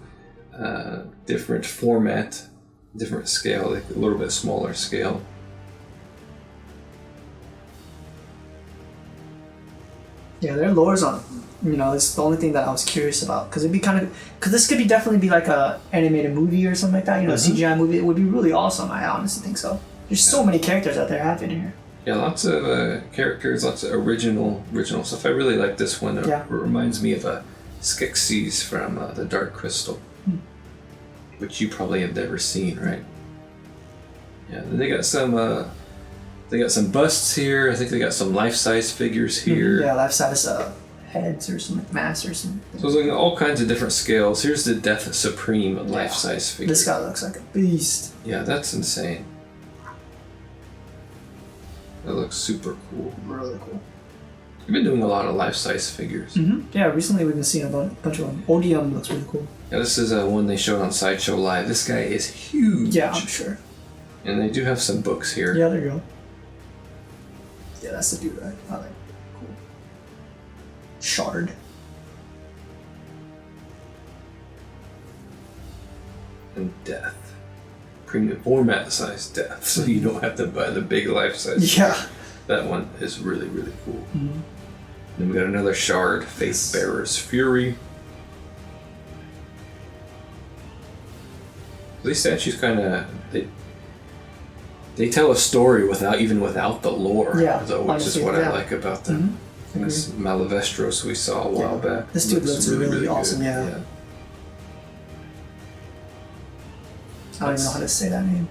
Speaker 1: different format, different scale, like a little bit smaller scale.
Speaker 2: Yeah, their lore's on. You know, it's the only thing that I was curious about because this could definitely be like a animated movie or something like that. You know, CGI movie. It would be really awesome. I honestly think so. There's so many characters out there happening here.
Speaker 1: Yeah, lots of characters, lots of original stuff. I really like this one. It reminds me of Skeksis from the Dark Crystal, which you probably have never seen, right? Yeah, they got some. They got some busts here. I think they got some life-size figures here.
Speaker 2: Yeah, life-size heads or some masks or something.
Speaker 1: So there's like all kinds of different scales. Here's the Death Supreme life-size figure.
Speaker 2: This guy looks like a beast.
Speaker 1: Yeah, that's insane. That looks super cool.
Speaker 2: Really cool.
Speaker 1: You've been doing a lot of life-size figures.
Speaker 2: Mm-hmm. Yeah, recently we've been seeing a bunch of them. Odium looks really cool.
Speaker 1: Yeah, this is one they showed on Sideshow Live. This guy is huge.
Speaker 2: Yeah, I'm sure.
Speaker 1: And they do have some books here.
Speaker 2: Yeah, there you go. Yeah, that's the dude, right? I like it. Cool. Shard.
Speaker 1: And Death. Premium format size Death, so you don't have to buy the big life size.
Speaker 2: Yeah.
Speaker 1: That one is really, really cool. Mm-hmm. Then we got another Shard, Faith Bearer's Fury. These statues kind of they tell a story without the lore, though, which is what I like about them. Mm-hmm. This Malavestros we saw a while back.
Speaker 2: This dude looks really awesome, yeah. I don't even know how to say that name.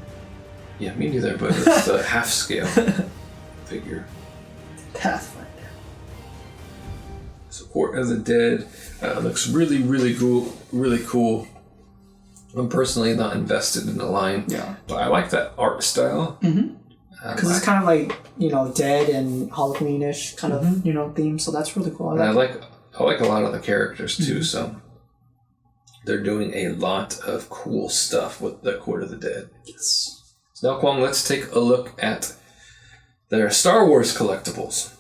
Speaker 1: Yeah, me neither, but it's the half scale figure.
Speaker 2: Pathfinder.
Speaker 1: So Court of the Dead looks really, really cool. I'm personally not invested in the line.
Speaker 2: Yeah.
Speaker 1: But I like that art style.
Speaker 2: Mm-hmm. Because it's kind of like, Dead and Halloween-ish kind of, theme. So that's really cool.
Speaker 1: I like a lot of the characters too, so they're doing a lot of cool stuff with the Court of the Dead.
Speaker 2: Yes.
Speaker 1: So now, Kwong, let's take a look at their Star Wars collectibles.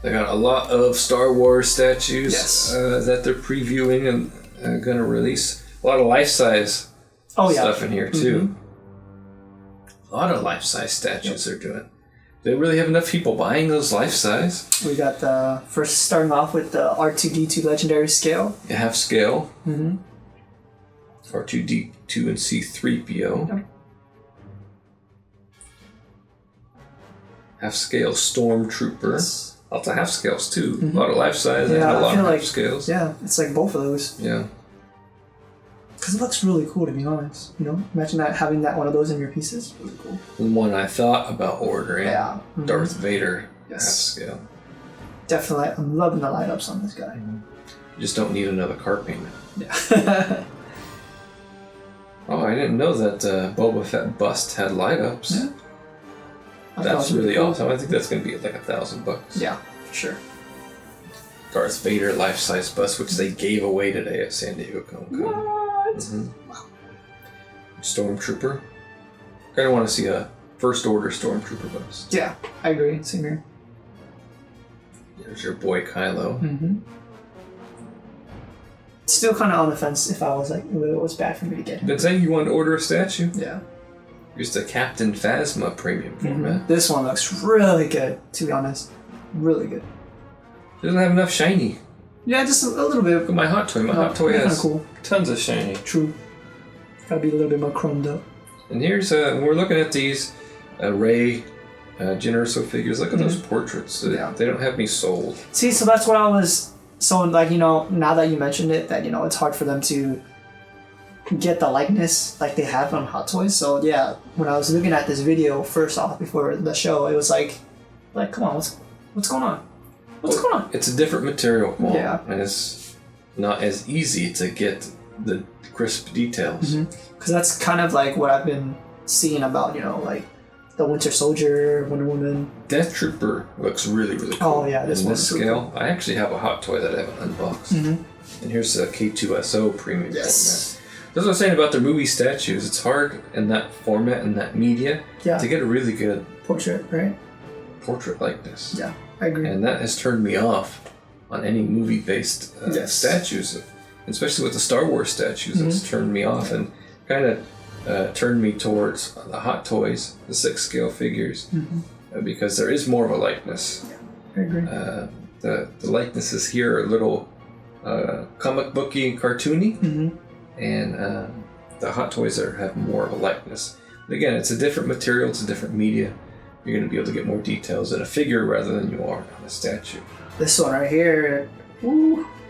Speaker 1: They got a lot of Star Wars statues that they're previewing and going to release. A lot of life-size stuff in here, too. Mm-hmm. A lot of life-size statues they're doing. Do they really have enough people buying those life-size?
Speaker 2: We got the first starting off with the R2-D2 Legendary Scale.
Speaker 1: You have scale.
Speaker 2: Mm-hmm.
Speaker 1: R2-D2 and C-3PO.
Speaker 2: Yep.
Speaker 1: Half scale Stormtrooper.
Speaker 2: Yes.
Speaker 1: Lots of half scales too. Mm-hmm. A lot of life size and a lot of half scales.
Speaker 2: Yeah, it's like both of those.
Speaker 1: Yeah.
Speaker 2: Because it looks really cool, to be honest. Imagine having that one of those in your pieces. Really cool.
Speaker 1: The one I thought about ordering.
Speaker 2: Yeah. Mm-hmm.
Speaker 1: Darth Vader half
Speaker 2: Yes.
Speaker 1: scale.
Speaker 2: Definitely, I'm loving the light ups on this guy.
Speaker 1: Mm-hmm. You just don't need another card payment.
Speaker 2: Yeah.
Speaker 1: Oh, I didn't know that Boba Fett bust had light ups.
Speaker 2: Yeah.
Speaker 1: That's really awesome. I think that's going to be like $1,000.
Speaker 2: Yeah, for sure.
Speaker 1: Darth Vader life-size bust, which they gave away today at San Diego Comic Con.
Speaker 2: What?
Speaker 1: Mm-hmm. Wow. Stormtrooper. Kind of want to see a First Order Stormtrooper bust.
Speaker 2: Yeah, I agree. Same here.
Speaker 1: There's your boy Kylo.
Speaker 2: Mm-hmm. Still kind of on the fence if I was like, it was bad for me to get him.
Speaker 1: Been saying you wanted to order a statue?
Speaker 2: Yeah.
Speaker 1: Here's the Captain Phasma premium format.
Speaker 2: This one looks really good, to be honest. Really good.
Speaker 1: Doesn't have enough shiny.
Speaker 2: Yeah, just a little bit.
Speaker 1: Look at my hot toy. My hot toy has
Speaker 2: cool.
Speaker 1: tons of shiny.
Speaker 2: True. Gotta be a little bit more chromed up.
Speaker 1: And here's, we're looking at these Rey Jyn Erso figures. Look at those portraits. They don't have me sold.
Speaker 2: See, so that's what I was... So, like, now that you mentioned it, that, it's hard for them to get the likeness like they have on Hot Toys. So, yeah, when I was looking at this video first off before the show, it was like come on, what's going on? What's going on?
Speaker 1: It's a different material, Paul,
Speaker 2: and
Speaker 1: it's not as easy to get the crisp details.
Speaker 2: Because that's kind of like what I've been seeing about, like the Winter Soldier, Wonder Woman.
Speaker 1: Death Trooper looks really, really cool.
Speaker 2: Oh, yeah, this one's
Speaker 1: scale. Cool. I actually have a Hot Toy that I haven't unboxed. And here's a K2SO premium format. That's what I'm saying about their movie statues. It's hard in that format and that media to get a really good
Speaker 2: portrait, right?
Speaker 1: Portrait likeness.
Speaker 2: Yeah, I agree.
Speaker 1: And that has turned me off on any movie-based statues, especially with the Star Wars statues. It's turned me off and kind of turned me towards the Hot Toys, the 6-scale figures, because there is more of a likeness.
Speaker 2: Yeah, I agree.
Speaker 1: The likenesses here are a little comic booky, cartoony. And the Hot Toys have more of a likeness. But again, it's a different material, it's a different media. You're going to be able to get more details in a figure rather than you are on a statue.
Speaker 2: This one right here,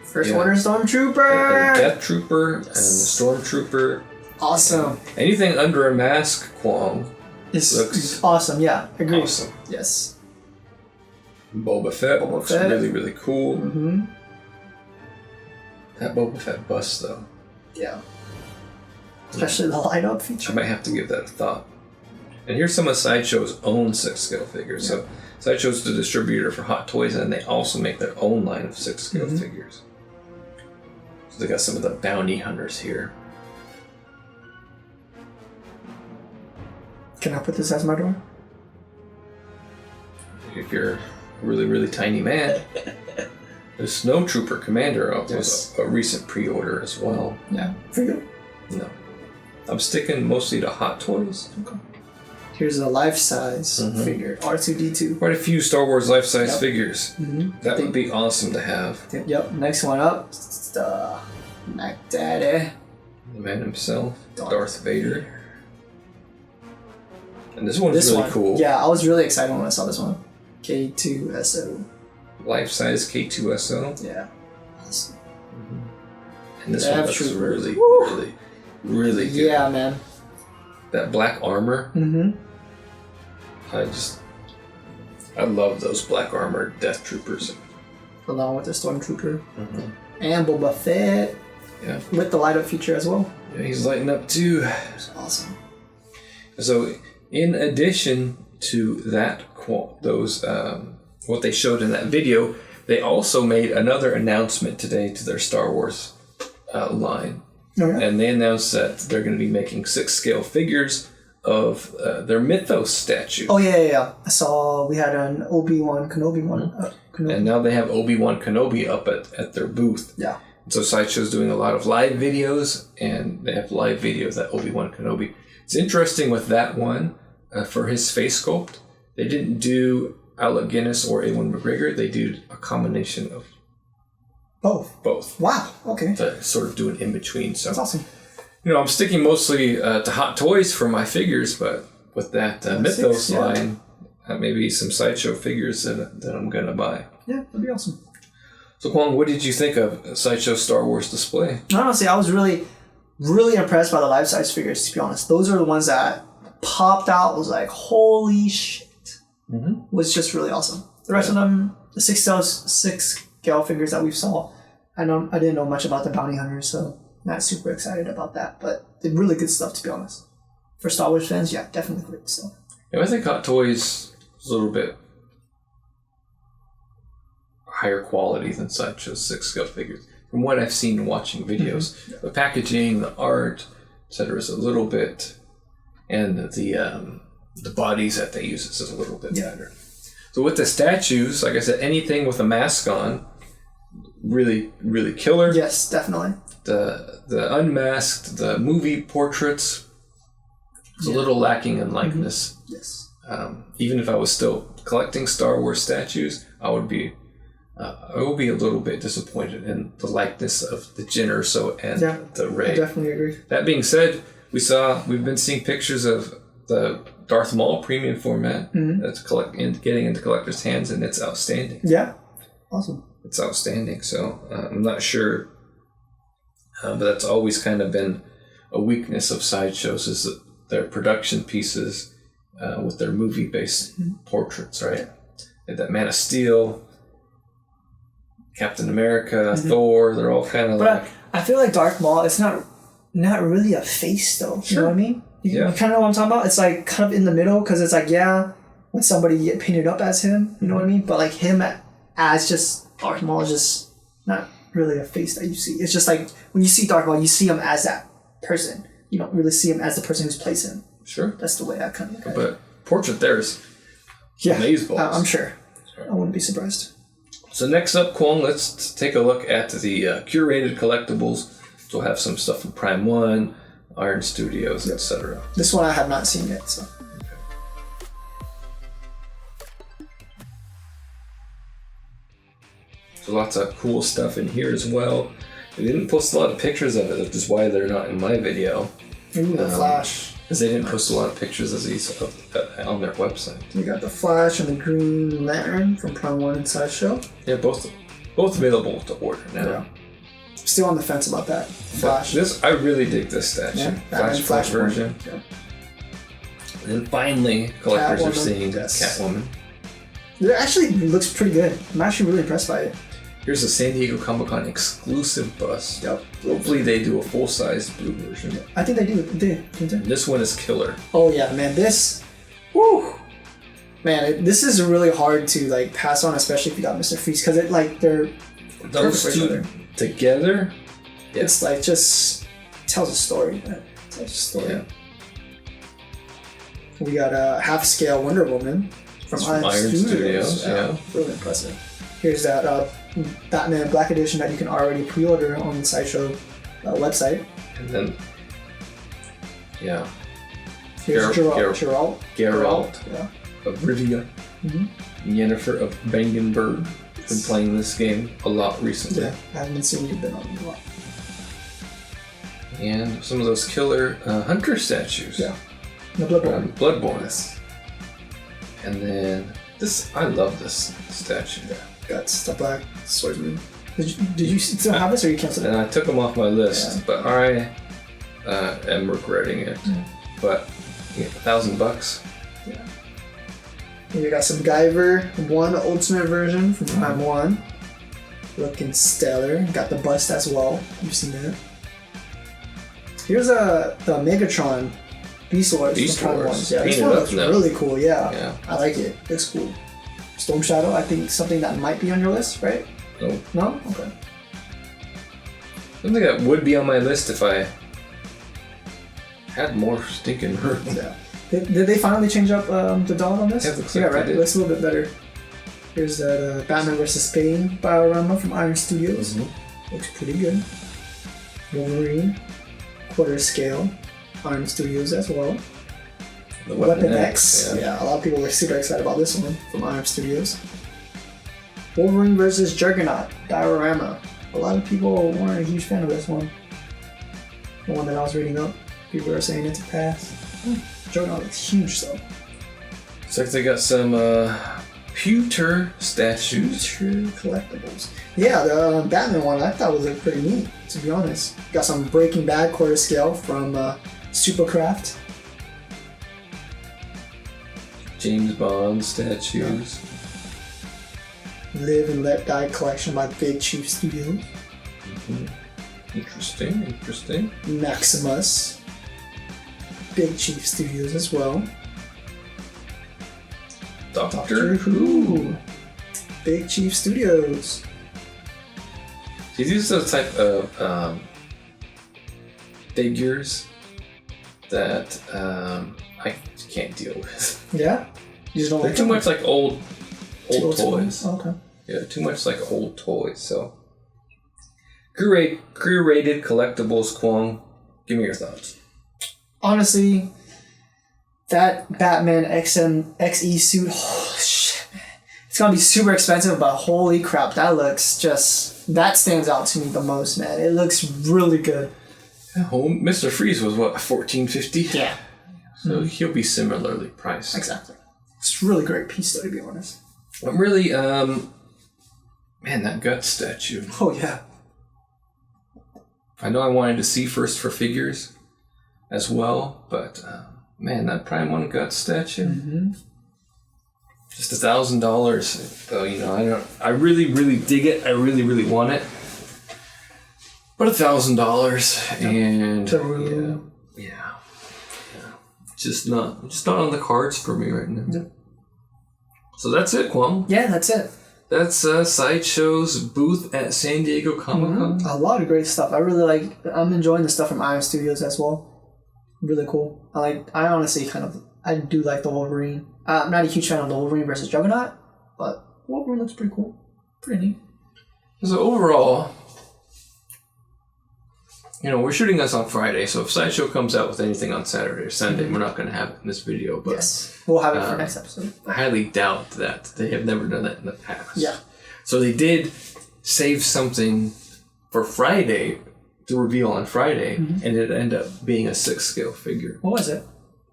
Speaker 2: First Order Stormtrooper!
Speaker 1: The Death Trooper and the Stormtrooper.
Speaker 2: Awesome.
Speaker 1: Anything under a mask, Kwong,
Speaker 2: looks awesome, yeah, agreed.
Speaker 1: Awesome.
Speaker 2: Yes.
Speaker 1: Boba Fett looks really, really cool. That Boba Fett bust, though.
Speaker 2: Yeah. Especially the light-up feature.
Speaker 1: I might have to give that a thought. And here's some of Sideshow's own 6-scale figures. So Sideshow's the distributor for Hot Toys, and they also make their own line of 6-scale figures. So they got some of the bounty hunters here.
Speaker 2: Can I put this as my door?
Speaker 1: If you're a really, really tiny man. The Snow Trooper Commander was a recent pre-order as well.
Speaker 2: Yeah. For you?
Speaker 1: No. I'm sticking mostly to Hot Toys.
Speaker 2: Okay. Here's a life-size figure, R2-D2.
Speaker 1: Quite a few Star Wars life-size figures. That would be awesome to have.
Speaker 2: Yep. Next one up, it's the Mac Daddy.
Speaker 1: The man himself, Darth Vader. And this one's really cool.
Speaker 2: Yeah, I was really excited when I saw this one. K2SO.
Speaker 1: Life-size K2SO.
Speaker 2: Yeah. Awesome.
Speaker 1: And this one looks really, really, really good.
Speaker 2: Yeah, man.
Speaker 1: that black armor.
Speaker 2: Mm-hmm.
Speaker 1: I love those black armored Death Troopers.
Speaker 2: Along with the Stormtrooper.
Speaker 1: Mm-hmm.
Speaker 2: And Boba Fett.
Speaker 1: Yeah.
Speaker 2: With the light up feature as well.
Speaker 1: Yeah, he's lighting up too.
Speaker 2: It's awesome.
Speaker 1: So, in addition to that, those what they showed in that video, they also made another announcement today to their Star Wars line.
Speaker 2: Oh, yeah?
Speaker 1: And they announced that they're going to be making 6-scale figures of their Mythos statue.
Speaker 2: Oh, yeah. I saw we had an Obi-Wan Kenobi one. Kenobi.
Speaker 1: And now they have Obi-Wan Kenobi up at their booth.
Speaker 2: Yeah.
Speaker 1: So Sideshow's doing a lot of live videos, and they have live videos that Obi-Wan Kenobi. It's interesting with that one, for his face sculpt, they didn't do Alec Guinness or Ewan McGregor. They did a combination of both.
Speaker 2: Wow. Okay.
Speaker 1: To sort of do an in-between. So,
Speaker 2: that's awesome.
Speaker 1: I'm sticking mostly to Hot Toys for my figures, but with that Mythos line, maybe some Sideshow figures that I'm going to buy.
Speaker 2: Yeah, that'd be awesome.
Speaker 1: So, Kwong, what did you think of Sideshow Star Wars display?
Speaker 2: Honestly, I was really, really impressed by the life-size figures, to be honest. Those are the ones that popped out, was like, holy shit.
Speaker 1: Mm-hmm.
Speaker 2: Was just really awesome. The rest of them, the 6-scale figures that we saw, I didn't know much about the bounty hunters, so not super excited about that. But they're really good stuff, to be honest. For Star Wars fans, yeah, definitely great stuff.
Speaker 1: Yeah, I think Hot Toys is a little bit higher quality than Sideshow's 6-scale figures. From what I've seen watching videos, the packaging, the art, etc., is a little bit, and the bodies that they use is a little bit better. So with the statues, like I said, anything with a mask on, really, really killer.
Speaker 2: Yes, definitely.
Speaker 1: The unmasked, the movie portraits, it's a little lacking in likeness.
Speaker 2: Mm-hmm. Yes.
Speaker 1: Even if I was still collecting Star Wars statues, I will be a little bit disappointed in the likeness of the Jyn Erso and the Rey.
Speaker 2: I definitely agree.
Speaker 1: That being said, we've been seeing pictures of the Darth Maul premium format that's getting into collectors' hands, and it's outstanding.
Speaker 2: Yeah, awesome.
Speaker 1: It's outstanding. So I'm not sure, but that's always kind of been a weakness of Sideshows, is their production pieces with their movie-based portraits, right? And that Man of Steel, Captain America, Thor, they're all kind of like...
Speaker 2: I feel like Darth Maul, it's not really a face, though.
Speaker 1: Sure.
Speaker 2: You know what I mean? You kind of know what I'm talking about? It's like kind of in the middle, because it's like, when somebody get painted up as him, you know what I mean? But like him as just Darth Maul is just not really a face that you see. It's just like when you see Darth Maul, you see him as that person. You don't really see him as the person who's plays him.
Speaker 1: Sure.
Speaker 2: That's the way I kind of look at it.
Speaker 1: But portrait there is amazeballs.
Speaker 2: I'm sure. I wouldn't be surprised.
Speaker 1: So next up, Kwong, let's take a look at the curated collectibles. So we'll have some stuff from Prime 1, Iron Studios, etc.
Speaker 2: This one I have not seen yet, so.
Speaker 1: So lots of cool stuff in here as well. They didn't post a lot of pictures of it, which is why they're not in my video.
Speaker 2: Ooh, the Flash.
Speaker 1: Because they didn't post a lot of pictures of these on their website.
Speaker 2: We got the Flash and the Green Lantern from Prime 1 and Sideshow.
Speaker 1: Yeah, both available to order now.
Speaker 2: Yeah. Still on the fence about that. Flash.
Speaker 1: I really dig this statue.
Speaker 2: Yeah,
Speaker 1: Flash version.
Speaker 2: Yeah.
Speaker 1: And then finally, collectors are seeing
Speaker 2: yes.
Speaker 1: Catwoman.
Speaker 2: It actually looks pretty good. I'm actually really impressed by it.
Speaker 1: Here's a San Diego Comic-Con exclusive bust.
Speaker 2: Yep.
Speaker 1: Hopefully they do a full-size blue version.
Speaker 2: I think they do.
Speaker 1: This one is killer.
Speaker 2: Oh yeah, man. This, woo, man. This is really hard to like pass on, especially if you got Mr. Freeze, because it like they're
Speaker 1: those two together.
Speaker 2: Yeah. It's like just tells a story. Man. It tells a story.
Speaker 1: Yeah.
Speaker 2: We got a half-scale Wonder Woman from Iron Studios.
Speaker 1: Yeah,
Speaker 2: really impressive. Here's that Batman Black Edition that you can already pre-order on the Sideshow website.
Speaker 1: And then,
Speaker 2: here's Geralt.
Speaker 1: Yeah. Of Rivia. Yennefer of Bangenberg. Been playing this game a lot recently.
Speaker 2: Yeah, I haven't seen you been on it a lot.
Speaker 1: And some of those killer Hunter statues.
Speaker 2: Yeah. The Bloodborne.
Speaker 1: Bloodborne.
Speaker 2: Yes.
Speaker 1: And then I love this statue.
Speaker 2: Yeah. Got the Black Swordsman. Did you still have this, or you canceled it?
Speaker 1: And I took them off my list, but I am regretting it. but yeah, $1,000.
Speaker 2: Yeah. And we got some Guyver 1 Ultimate version from Prime 1. Looking stellar. Got the bust as well. You've seen that. Here's the Megatron Beast Wars
Speaker 1: Beast
Speaker 2: from Prime 1.
Speaker 1: Wars.
Speaker 2: Yeah, this
Speaker 1: Painted
Speaker 2: one
Speaker 1: up
Speaker 2: looks
Speaker 1: now.
Speaker 2: really cool. Yeah.
Speaker 1: Yeah.
Speaker 2: I like it. Looks cool. Storm Shadow, I think something that might be on your list, right?
Speaker 1: No.
Speaker 2: No? Okay.
Speaker 1: Something that would be on my list if I had more stinking room.
Speaker 2: Yeah. Did they finally change up the dawn on this?
Speaker 1: Yeah, it looks
Speaker 2: yeah,
Speaker 1: like they
Speaker 2: right.
Speaker 1: did.
Speaker 2: It looks a little bit better. Here's the Batman vs. Bane diorama from Iron Studios. Looks pretty good. Wolverine, quarter scale, Iron Studios as well.
Speaker 1: The
Speaker 2: Weapon X.
Speaker 1: Yeah.
Speaker 2: A lot of people were super excited about this one from Iron Studios. Wolverine vs. Juggernaut diorama. A lot of people weren't a huge fan of this one. The one that I was reading up, people are saying it's a pass. Juggernaut looks huge though.
Speaker 1: Looks like they got some pewter statues.
Speaker 2: Creature Collectibles. Yeah, the Batman one I thought was pretty neat, to be honest. Got some Breaking Bad quarter scale from Supercraft.
Speaker 1: James Bond statues.
Speaker 2: Live and Let Die collection by Big Chief Studios.
Speaker 1: Interesting.
Speaker 2: Maximus. Big Chief Studios as well.
Speaker 1: Doctor Who.
Speaker 2: Big Chief Studios.
Speaker 1: See, these are the type of figures that I can't deal with.
Speaker 2: Yeah? You just don't
Speaker 1: They're
Speaker 2: like
Speaker 1: too
Speaker 2: them?
Speaker 1: much like old toys.
Speaker 2: Oh, okay.
Speaker 1: Yeah, too much like old toys. So, curated collectibles, Kwong. Give me your thoughts.
Speaker 2: Honestly, that Batman XE suit, oh shit, man. It's gonna be super expensive, but holy crap, that stands out to me the most, man. It looks really good.
Speaker 1: Oh, Mr. Freeze was what, $14.50?
Speaker 2: Yeah.
Speaker 1: So he'll be similarly priced.
Speaker 2: Exactly. It's a really great piece, though, to be honest.
Speaker 1: I'm really, man, that gut statue.
Speaker 2: Oh, yeah.
Speaker 1: I know I wanted to see first for figures as well, but man, that Prime 1 gut statue. Just $1,000. So, I really dig it. I really want it. But $1,000 and yeah. Just not on the cards for me right now.
Speaker 2: Yep.
Speaker 1: So that's it, Kwong.
Speaker 2: Yeah, that's it.
Speaker 1: That's Sideshow's booth at San Diego Comic-Con.
Speaker 2: A lot of great stuff. I'm enjoying the stuff from Iron Studios as well. Really cool. I honestly I do like the Wolverine. I'm not a huge fan of the Wolverine versus Juggernaut, but Wolverine looks pretty cool. Pretty neat.
Speaker 1: So overall, we're shooting this on Friday, so if Sideshow comes out with anything on Saturday or Sunday, we're not going to have it in this video, but
Speaker 2: yes, we'll have it for next episode.
Speaker 1: I highly doubt that. They have never done that in the past.
Speaker 2: Yeah.
Speaker 1: So they did save something for Friday to reveal on Friday, and it ended up being a 6-scale figure.
Speaker 2: What was it?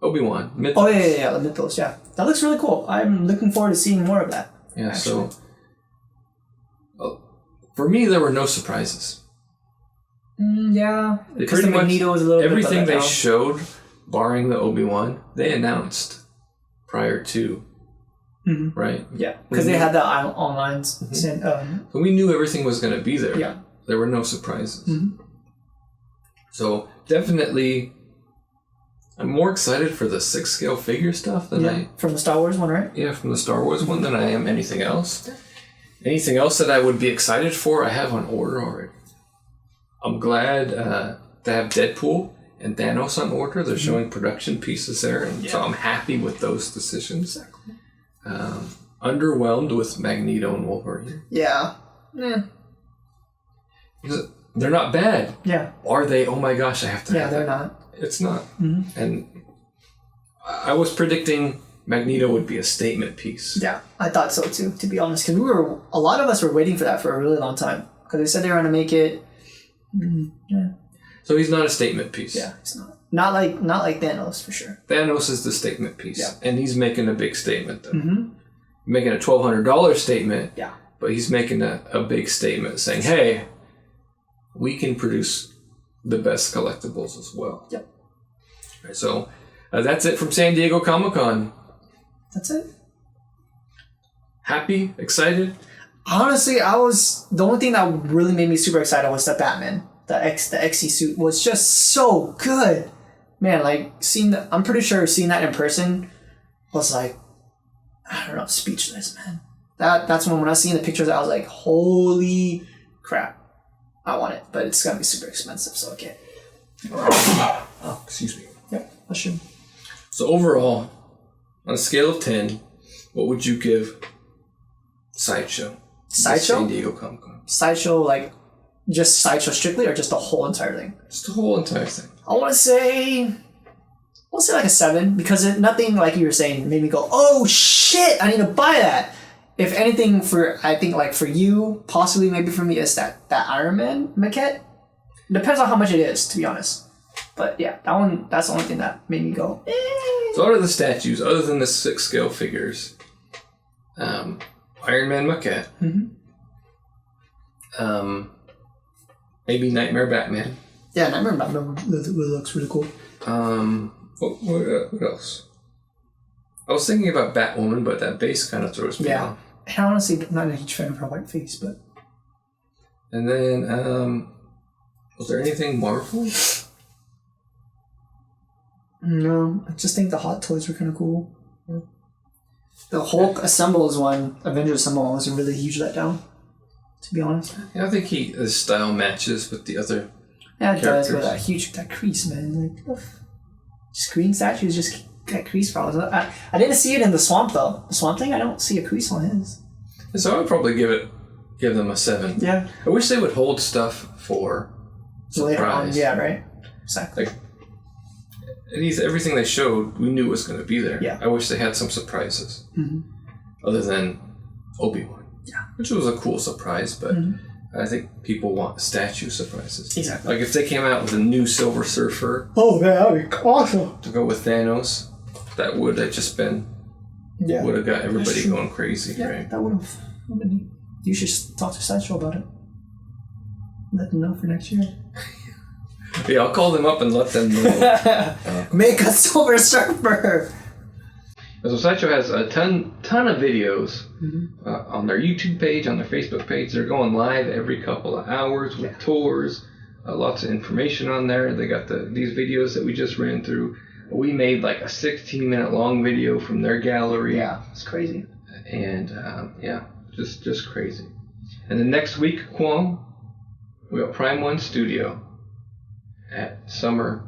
Speaker 1: Obi-Wan. Mythos.
Speaker 2: Oh, yeah, the Mythos, yeah. That looks really cool. I'm looking forward to seeing more of that.
Speaker 1: Yeah,
Speaker 2: actually.
Speaker 1: So for me, there were no surprises.
Speaker 2: Yeah,
Speaker 1: They
Speaker 2: because the
Speaker 1: pretty much-
Speaker 2: Magneto was a little
Speaker 1: Everything
Speaker 2: bit
Speaker 1: they
Speaker 2: down.
Speaker 1: showed, barring the Obi-Wan, they announced prior to, right?
Speaker 2: Yeah, because they had the online.
Speaker 1: So we knew everything was going to be there.
Speaker 2: Yeah.
Speaker 1: There were no surprises. So definitely, I'm more excited for the 6-scale figure stuff than
Speaker 2: from the Star Wars one, right?
Speaker 1: from the Star Wars one than I am anything else. Anything else that I would be excited for, I have on order already. I'm glad to have Deadpool and Thanos on order. They're showing production pieces there, and so I'm happy with those decisions.
Speaker 2: Exactly.
Speaker 1: Underwhelmed with Magneto and Wolverine.
Speaker 2: Yeah.
Speaker 1: They're not bad.
Speaker 2: Yeah.
Speaker 1: Are they? Oh my gosh, I have to.
Speaker 2: Yeah, they're not.
Speaker 1: It's not. And I was predicting Magneto would be a statement piece.
Speaker 2: Yeah, I thought so too, to be honest, because a lot of us were waiting for that for a really long time, because they said they were going to make it.
Speaker 1: So he's not a statement piece.
Speaker 2: Yeah, it's not like Thanos for sure.
Speaker 1: Thanos is the statement piece,
Speaker 2: Yeah.
Speaker 1: and he's making a big statement though. Making a $1,200 statement.
Speaker 2: Yeah.
Speaker 1: But he's making a big statement saying, "Hey, we can produce the best collectibles as well."
Speaker 2: Yep.
Speaker 1: Right, so That's it from San Diego Comic-Con.
Speaker 2: That's it.
Speaker 1: Happy? Excited?
Speaker 2: Honestly, the only thing that really made me super excited was the Batman. The XC suit was just so good. Man, like, I'm pretty sure seeing that in person was like, I don't know, speechless, man. That's when I was seeing the pictures, I was like, holy crap. I want it, but it's gonna be super expensive, so I can't.
Speaker 1: Oh, excuse me.
Speaker 2: Yep, that's true.
Speaker 1: So overall, on a scale of 10, what would you give Sideshow?
Speaker 2: Sideshow?
Speaker 1: San Diego Comic-Con.
Speaker 2: Sideshow, like, just Sideshow strictly, or just the whole entire thing?
Speaker 1: Just the whole entire thing.
Speaker 2: I want to say like a 7, because nothing, like you were saying, made me go, oh shit, I need to buy that. If anything, I think like for you, possibly maybe for me, is that Iron Man maquette. Depends on how much it is, to be honest. But yeah, that's the only thing that made me go, eh.
Speaker 1: So out of the statues, other than the 6 scale figures, Iron Man maquette, maybe Nightmare Batman.
Speaker 2: Yeah, Nightmare Batman looks really cool.
Speaker 1: What else? I was thinking about Batwoman, but that base kind of throws me off.
Speaker 2: And honestly, I'm not a huge fan of her white face, but...
Speaker 1: And then, was there anything Marvel?
Speaker 2: No, I just think the Hot Toys were kind of cool. Yeah. The Hulk Assembles one, Avengers Assemble one, was a really huge letdown, to be honest.
Speaker 1: Yeah, I think his style matches with the other
Speaker 2: Yeah, it
Speaker 1: characters.
Speaker 2: does, but that crease, man. Like, just green statues just got crease problems. I didn't see it in the Swamp, though. The Swamp Thing, I don't see a crease on his.
Speaker 1: So I would probably give them a 7.
Speaker 2: Yeah.
Speaker 1: I wish they would hold stuff for surprise.
Speaker 2: Later on, yeah, right? Exactly.
Speaker 1: Like, everything they showed, we knew was going to be there.
Speaker 2: Yeah.
Speaker 1: I wish they had some surprises. Other than Obi-Wan.
Speaker 2: Yeah.
Speaker 1: Which was a cool surprise, but I think people want statue surprises.
Speaker 2: Exactly.
Speaker 1: Like if they came out with a new Silver Surfer.
Speaker 2: Oh, man, that would be awesome.
Speaker 1: To go with Thanos, that would have just been...
Speaker 2: Yeah.
Speaker 1: Would have got everybody going crazy,
Speaker 2: yeah,
Speaker 1: right?
Speaker 2: That would have been neat. You should talk to Sideshow about it. Let them know for next year.
Speaker 1: Yeah, I'll call them up and let them know.
Speaker 2: Make a Silver Surfer!
Speaker 1: So Sideshow has a ton of videos on their YouTube page, on their Facebook page. They're going live every couple of hours with tours, lots of information on there. They got these videos that we just ran through. We made like a 16-minute long video from their gallery.
Speaker 2: Yeah, it's crazy.
Speaker 1: And just crazy. And then next week, Kwong, we got Prime One Studio at Summer.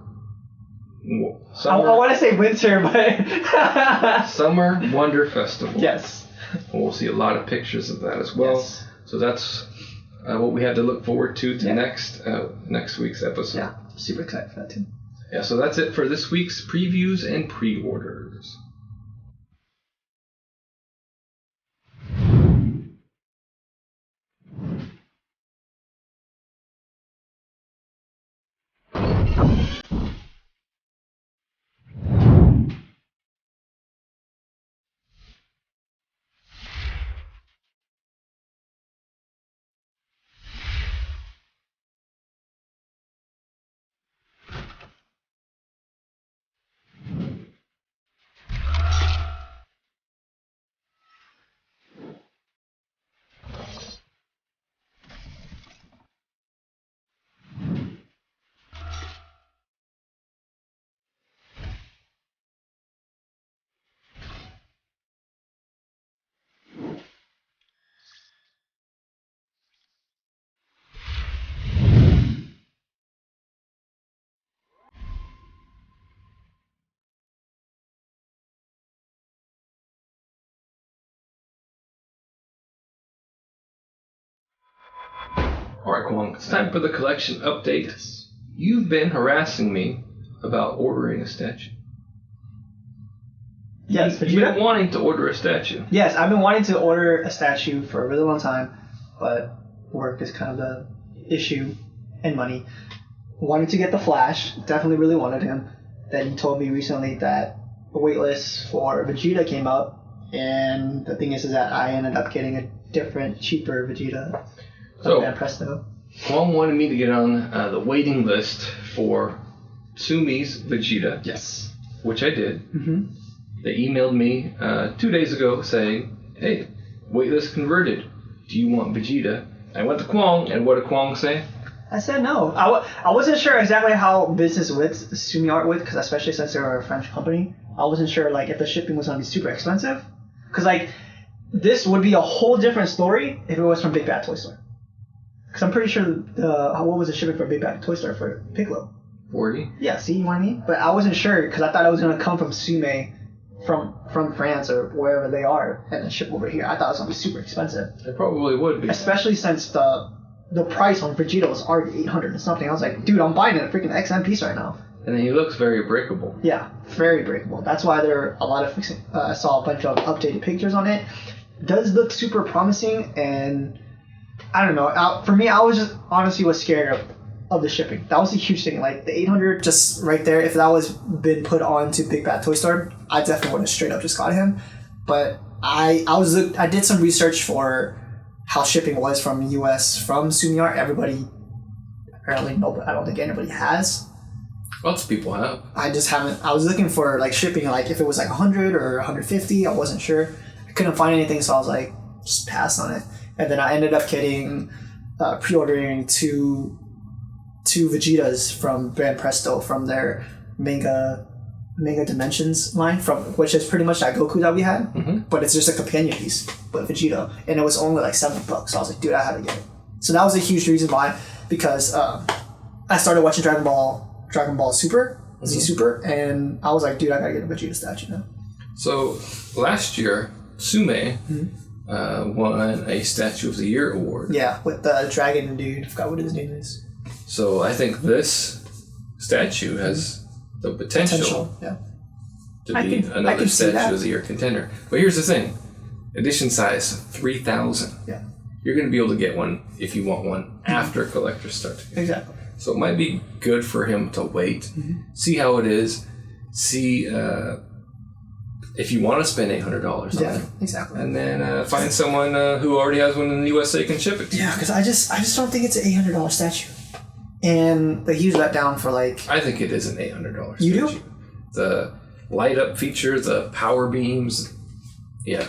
Speaker 2: I want to say winter, but...
Speaker 1: Summer Wonder Festival.
Speaker 2: Yes.
Speaker 1: And we'll see a lot of pictures of that as well. Yes. So that's what we had to look forward to next week's episode.
Speaker 2: Yeah, super excited for that too.
Speaker 1: Yeah, so that's it for this week's previews and pre-orders. Alright, Kwong, it's time for the collection update. Yes. You've been harassing me about ordering a statue.
Speaker 2: Yes,
Speaker 1: You've been wanting to order a statue.
Speaker 2: Yes, I've been wanting to order a statue for a really long time, but work is kind of the issue, and money. Wanted to get the Flash, definitely really wanted him. Then he told me recently that the waitlist for Vegeta came up, and the thing is that I ended up getting a different, cheaper Vegeta.
Speaker 1: So,
Speaker 2: Presto.
Speaker 1: Kwong wanted me to get on the waiting list for Sumi's Vegeta.
Speaker 2: Yes.
Speaker 1: which I did,
Speaker 2: Mm-hmm.
Speaker 1: they emailed me 2 days ago saying, hey, waitlist converted. Do you want Vegeta? I went to Kwong, and what did Kwong say?
Speaker 2: I said no. I wasn't sure exactly how business with Sumi Art with, because especially since they're a French company, I wasn't sure like if the shipping was gonna be super expensive. Because like this would be a whole different story if it was from Big Bad Toy Store. Because I'm pretty sure what was the shipping for Big Bad Toy Store for Piccolo?
Speaker 1: 40.
Speaker 2: Yeah, see, you know what I mean? But I wasn't sure because I thought it was gonna come from Sume from France or wherever they are and then ship over here. I thought it was gonna be super expensive.
Speaker 1: It probably would be.
Speaker 2: Especially since the price on Vegeta was already 800 and something. I was like, dude, I'm buying a freaking XM piece right now.
Speaker 1: And then he looks very breakable.
Speaker 2: Yeah, very breakable. That's why there are a lot of fixing. I saw a bunch of updated pictures on it. Does look super promising, and I don't know. For me, I was just honestly was scared of the shipping. That was a huge thing. Like the 800 just right there. If that was been put onto Big Bad Toy Store, I definitely would have straight up just got him. But I did some research for how shipping was from US from Sumi Art. Everybody apparently I don't think anybody has.
Speaker 1: Lots of people have.
Speaker 2: I just haven't. I was looking for like shipping, like if it was like 100 or 150. I wasn't sure. I couldn't find anything, so I was like, just pass on it. And then I ended up getting pre-ordering two Vegetas from Brand Presto from their Manga Dimensions line, which is pretty much that Goku that we had, but it's just a companion piece with Vegeta, and it was only like $70. So I was like, dude, I had to get it. So that was a huge reason why, because I started watching Dragon Ball Super, Z Super, and I was like, dude, I gotta get a Vegeta statue now.
Speaker 1: So last year, Sume won a Statue of the Year award.
Speaker 2: Yeah, with the dragon dude. I forgot what his name is.
Speaker 1: So I think this statue has the potential
Speaker 2: yeah.
Speaker 1: to be another Statue of the Year contender. But here's the thing. Edition size, 3,000.
Speaker 2: Yeah.
Speaker 1: You're going to be able to get one if you want one after collectors start to get.
Speaker 2: Exactly.
Speaker 1: So it might be good for him to wait, see how it is, see if you want to spend $800 on it.
Speaker 2: Exactly.
Speaker 1: And then find someone who already has one in the USA can ship it to you.
Speaker 2: Yeah, because I just don't think it's an $800 statue. And the huge letdown for like...
Speaker 1: I think it is an $800 statue.
Speaker 2: You do?
Speaker 1: The light up feature, the power beams. Yeah.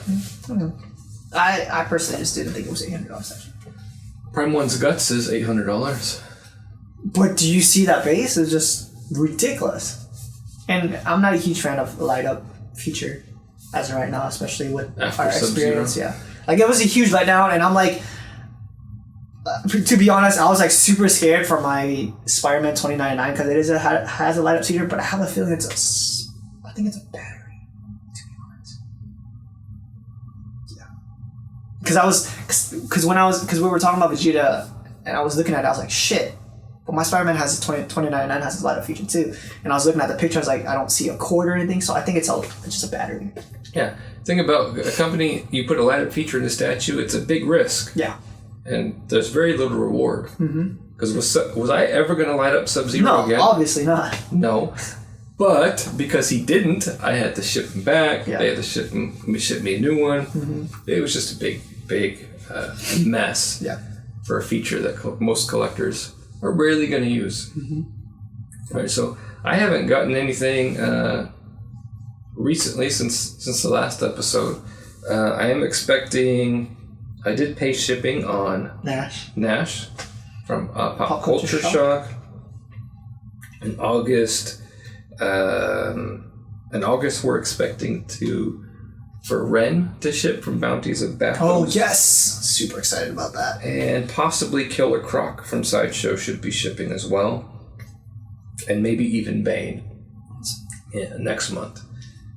Speaker 2: I personally just didn't think it was an $800 statue.
Speaker 1: Prime 1's Guts is $800.
Speaker 2: But do you see that base? It's just ridiculous. And I'm not a huge fan of light up feature as of right now, especially with
Speaker 1: After
Speaker 2: our
Speaker 1: Sub-Zero.
Speaker 2: experience. Yeah. Like it was a huge letdown, and I'm like... to be honest, I was like super scared for my Spider-Man 2099 because it has a light up feature, but I have a feeling I think it's a battery, to be honest. Yeah. Because we were talking about Vegeta and I was looking at it, I was like, shit. But my Spider-Man has a 2099 has a light up feature too. And I was looking at the picture, I was like, I don't see a cord or anything, so I think it's just a battery.
Speaker 1: Yeah. Think about a company, you put a light up feature in the statue, it's a big risk.
Speaker 2: Yeah.
Speaker 1: And there's very little reward. Because was I ever going to light up Sub-Zero again?
Speaker 2: No, obviously not.
Speaker 1: No. But because he didn't, I had to ship him back.
Speaker 2: Yeah.
Speaker 1: They had to ship me a new one. It was just a big mess for a feature that most collectors are rarely going to use. All right, so I haven't gotten anything recently since the last episode. I am expecting... I did pay shipping on Nash from Pop Culture Shock in August. In August, we're expecting for Ren to ship from Bounties of Bathos.
Speaker 2: Oh, yes! Super excited about that.
Speaker 1: And possibly Killer Croc from Sideshow should be shipping as well. And maybe even Bane next month.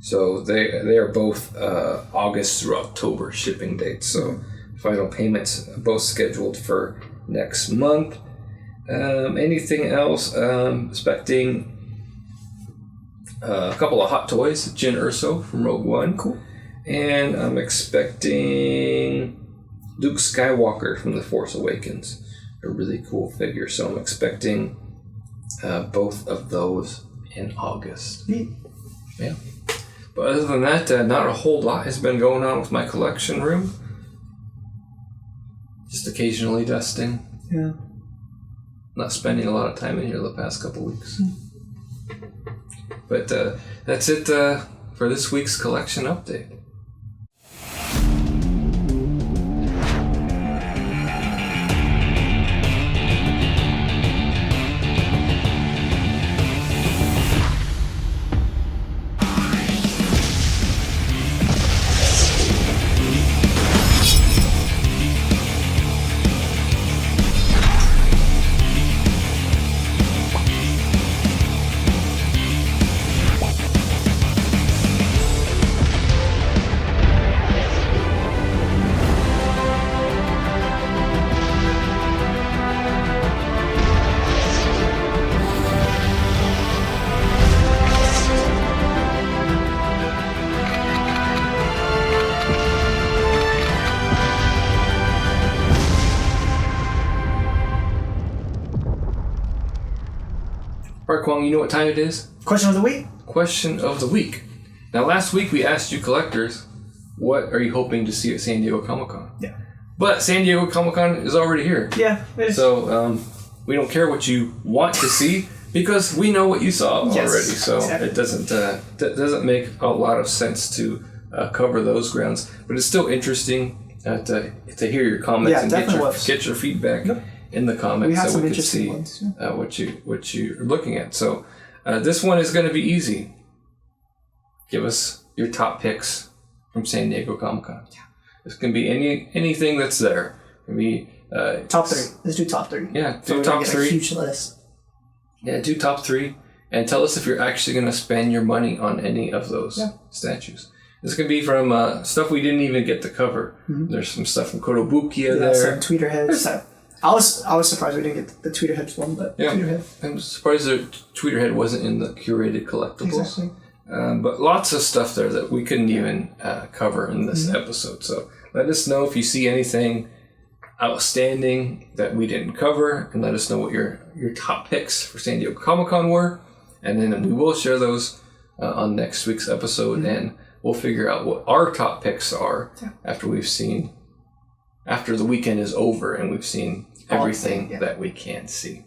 Speaker 1: So they are both August through October shipping dates. So final payments both scheduled for next month. Anything else? Expecting a couple of Hot Toys, Jyn Erso from Rogue One.
Speaker 2: Cool.
Speaker 1: And I'm expecting Luke Skywalker from The Force Awakens. A really cool figure. So I'm expecting both of those in August. Yeah. But other than that, not a whole lot has been going on with my collection room. Just occasionally dusting.
Speaker 2: Yeah.
Speaker 1: Not spending a lot of time in here the past couple weeks. But that's it for this week's collection update. Alright, Kwong, you know what time it is?
Speaker 2: Question of the week?
Speaker 1: Question of the week. Now, last week we asked you collectors, what are you hoping to see at San Diego Comic-Con?
Speaker 2: Yeah.
Speaker 1: But San Diego Comic-Con is already here.
Speaker 2: Yeah, it is.
Speaker 1: So, we don't care what you want to see because we know what you saw already. So
Speaker 2: exactly.
Speaker 1: It doesn't make a lot of sense to cover those grounds. But it's still interesting to hear your comments and get your feedback. Yep. In the comments, so we could see what you're looking at. So this one is going to be easy. Give us your top picks from San Diego Comic-Con. Yeah. This can be anything that's there. It can be
Speaker 2: top 3. Let's do top 3.
Speaker 1: Yeah,
Speaker 2: do top 3. A huge list.
Speaker 1: Yeah, do top 3, and tell us if you're actually going to spend your money on any of those statues. This could be from stuff we didn't even get to cover. Mm-hmm. There's some stuff from Kotobukiya there.
Speaker 2: Some tweeter heads. I was surprised we didn't get the tweeter heads one, but tweeter head.
Speaker 1: I'm surprised the tweeter head wasn't in the curated collectibles.
Speaker 2: Exactly.
Speaker 1: But lots of stuff there that we couldn't even cover in this episode. So let us know if you see anything outstanding that we didn't cover, and let us know what your top picks for San Diego Comic-Con were, and then we will share those on next week's episode, and we'll figure out what our top picks are after the weekend is over and we've seen everything that we can see.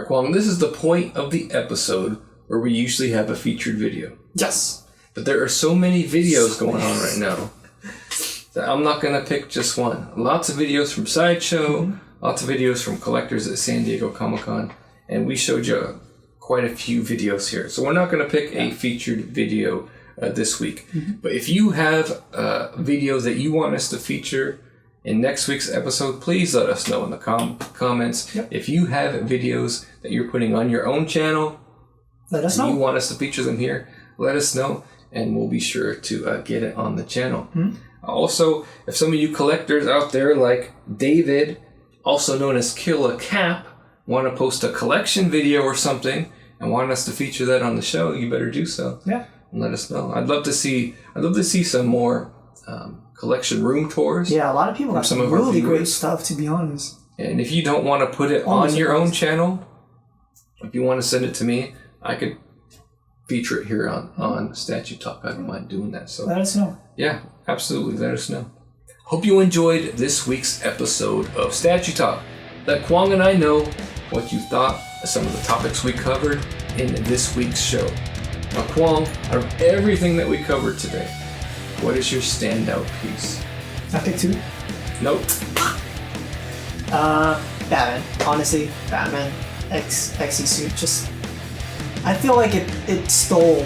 Speaker 1: Kwong, this is the point of the episode where we usually have a featured video.
Speaker 2: Yes.
Speaker 1: But there are so many videos going on right now that I'm not going to pick just one. Lots of videos from Sideshow, lots of videos from collectors at San Diego Comic-Con, and we showed you quite a few videos here. So we're not going to pick a featured video this week. But if you have videos that you want us to feature in next week's episode, please let us know in the comments. Yep. If you have videos that you're putting on your own channel,
Speaker 2: let us know.
Speaker 1: You want us to feature them here, let us know, and we'll be sure to get it on the channel. Also, if some of you collectors out there like David, also known as Kill a Cap, want to post a collection video or something and want us to feature that on the show, you better do so.
Speaker 2: Yeah.
Speaker 1: And let us know. I'd love to see some more collection room tours.
Speaker 2: Yeah, a lot of people have some really great stuff, to be honest.
Speaker 1: And if you don't want to put it on your own channel, if you want to send it to me, I could feature it here on Statue Talk. I don't mind doing that. So
Speaker 2: let us know.
Speaker 1: Yeah, absolutely. Let us know. Hope you enjoyed this week's episode of Statue Talk. Let Kwong and I know what you thought of some of the topics we covered in this week's show. Now, Kwong, out of everything that we covered today, what is your standout piece?
Speaker 2: I picked 2.
Speaker 1: Nope.
Speaker 2: Batman. Honestly, Batman. XE suit. Just, I feel like it stole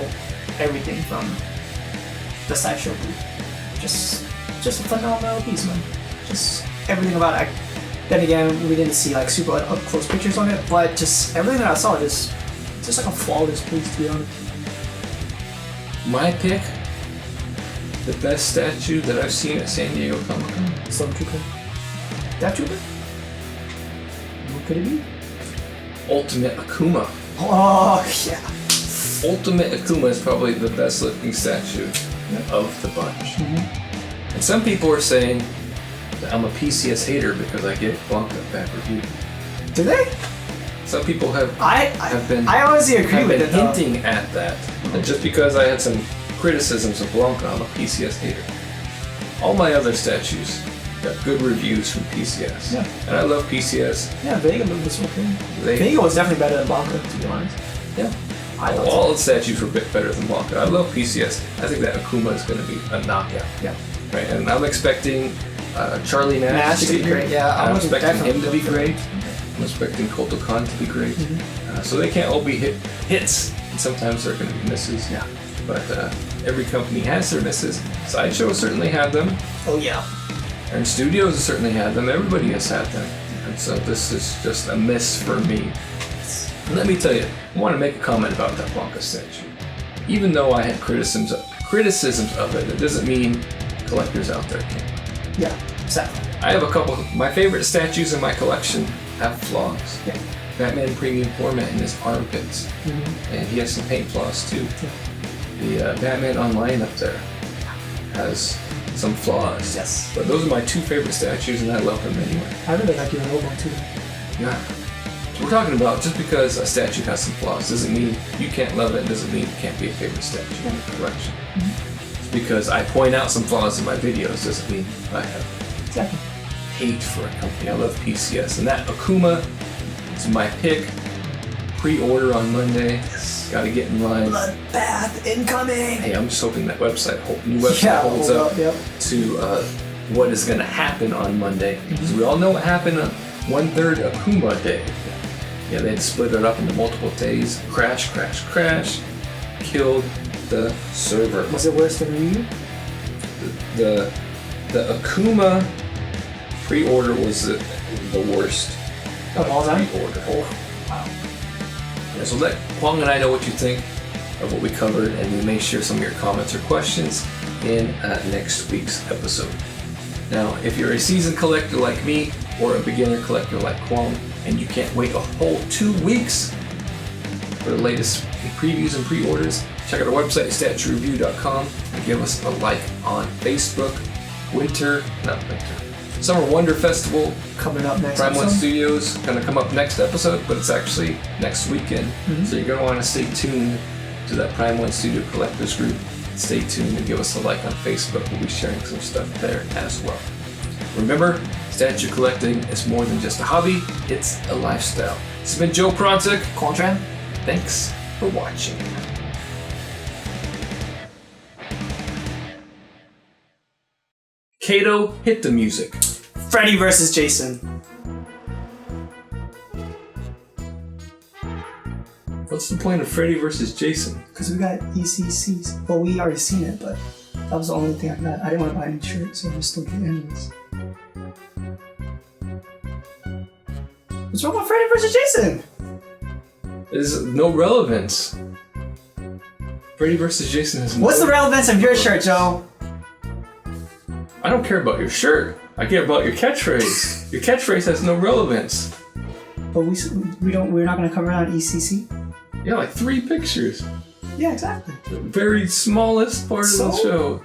Speaker 2: everything from the Sideshow booth. Just a phenomenal piece, man. Just everything about it. Then again, we didn't see like super up close pictures on it, but just everything that I saw just It's just like a flawless piece, to be honest.
Speaker 1: My pick, the best statue that I've seen at San Diego Comic-Con.
Speaker 2: Stormtrooper. Death Trooper? What could it be?
Speaker 1: Ultimate Akuma.
Speaker 2: Oh, yeah.
Speaker 1: Ultimate Akuma is probably the best looking statue of the bunch.
Speaker 2: Mm-hmm.
Speaker 1: And some people are saying that I'm a PCS hater because I get Blanca back reviewed.
Speaker 2: Do they?
Speaker 1: Some people have been
Speaker 2: I honestly agree with it,
Speaker 1: hinting at that. And just because I had some criticisms of Blanca, I'm a PCS hater. All my other statues got good reviews from PCS.
Speaker 2: Yeah.
Speaker 1: And I love PCS.
Speaker 2: Yeah, Vega was okay. Vega was definitely better than Blanca, to be honest.
Speaker 1: Yeah.
Speaker 2: I thought
Speaker 1: All the statues were a bit better than Blanca. I love PCS. I think that Akuma is going to be a knockout.
Speaker 2: Yeah.
Speaker 1: Right, and I'm expecting Charlie Nash to be
Speaker 2: great. Yeah,
Speaker 1: I'm expecting him to be
Speaker 2: definitely.
Speaker 1: great. I'm expecting Koto Khan to be great.
Speaker 2: Mm-hmm.
Speaker 1: So they can't all be hits, and sometimes they're going to be misses.
Speaker 2: Yeah.
Speaker 1: But every company has their misses. Sideshow certainly had them,
Speaker 2: Oh, yeah.
Speaker 1: and Studios has certainly had them. Everybody has had them. And so this is just a miss for me. And let me tell you, I want to make a comment about that Blanca statue. Even though I had criticisms of it, it doesn't mean collectors out there can't.
Speaker 2: Yeah, exactly.
Speaker 1: I have a couple. My favorite statues in my collection have flaws.
Speaker 2: Yeah.
Speaker 1: Batman Premium Format in his armpits, and he has some paint flaws too. The Batman Online up there has some flaws.
Speaker 2: Yes.
Speaker 1: But those are my two favorite statues, and I love them anyway.
Speaker 2: I really like your old one, too.
Speaker 1: Yeah. So we're talking about just because a statue has some flaws doesn't mean you can't love it. Doesn't mean it can't be a favorite statue in your collection. Just because I point out some flaws in my videos doesn't mean I have
Speaker 2: Exactly.
Speaker 1: hate for a company. I love PCS, and that Akuma is my pick. Pre-order on Monday.
Speaker 2: Yes.
Speaker 1: Got to get in line.
Speaker 2: Bloodbath incoming!
Speaker 1: Hey, I'm just hoping that new website holds up
Speaker 2: Yep.
Speaker 1: to what is going to happen on Monday. Because we all know what happened on 1/3 Akuma Day. Yeah, they had split it up into multiple days. Crash, crash, crash. Killed the server.
Speaker 2: Was it worse than Ryu?
Speaker 1: The Akuma pre-order was the worst
Speaker 2: Of all time?
Speaker 1: pre-order.
Speaker 2: Oh, wow.
Speaker 1: Yeah, so let Kwong and I know what you think of what we covered, and we may share some of your comments or questions in next week's episode. Now, if you're a seasoned collector like me, or a beginner collector like Kwong, and you can't wait a whole 2 weeks for the latest previews and pre-orders, check out our website, statuereview.com, and give us a like on Facebook. Summer Wonder Festival
Speaker 2: Coming up next
Speaker 1: Prime One
Speaker 2: episode.
Speaker 1: Studios gonna come up next episode, but it's actually next weekend. So you're gonna want to stay tuned to that Prime One Studio Collectors group. Stay tuned and give us a like on Facebook. We'll be sharing some stuff there as well. Remember, statue collecting is more than just a hobby, it's a lifestyle. This has been Joe Pronzik.
Speaker 2: Contran?
Speaker 1: Thanks for watching. Kato, hit the music.
Speaker 2: Freddy versus Jason.
Speaker 1: What's the point of Freddy versus Jason?
Speaker 2: Because we got ECCs. Well, we already seen it, but that was the only thing I got. I didn't want to buy any shirts, so I just looked at endless. What's wrong with Freddy versus Jason?
Speaker 1: There's no relevance. Freddy versus Jason has no
Speaker 2: What's the relevance of your shirt, Joe?
Speaker 1: I don't care about your shirt. I care about your catchphrase. Your catchphrase has no relevance.
Speaker 2: But we're not gonna cover it on ECC.
Speaker 1: Yeah, like 3 pictures.
Speaker 2: Yeah, exactly.
Speaker 1: The very smallest part of the show.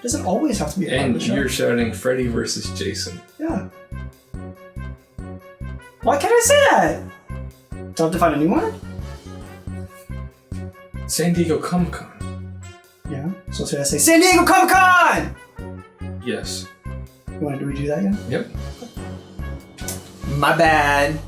Speaker 2: Doesn't always have to be a part of
Speaker 1: And
Speaker 2: the show.
Speaker 1: you're shouting Freddy versus Jason.
Speaker 2: Yeah. Why can't I say that? Do I have to find a new one?
Speaker 1: San Diego Comic Con.
Speaker 2: Yeah. So should I say San Diego Comic Con?
Speaker 1: Yes.
Speaker 2: You want to redo that again?
Speaker 1: Yep.
Speaker 2: My bad.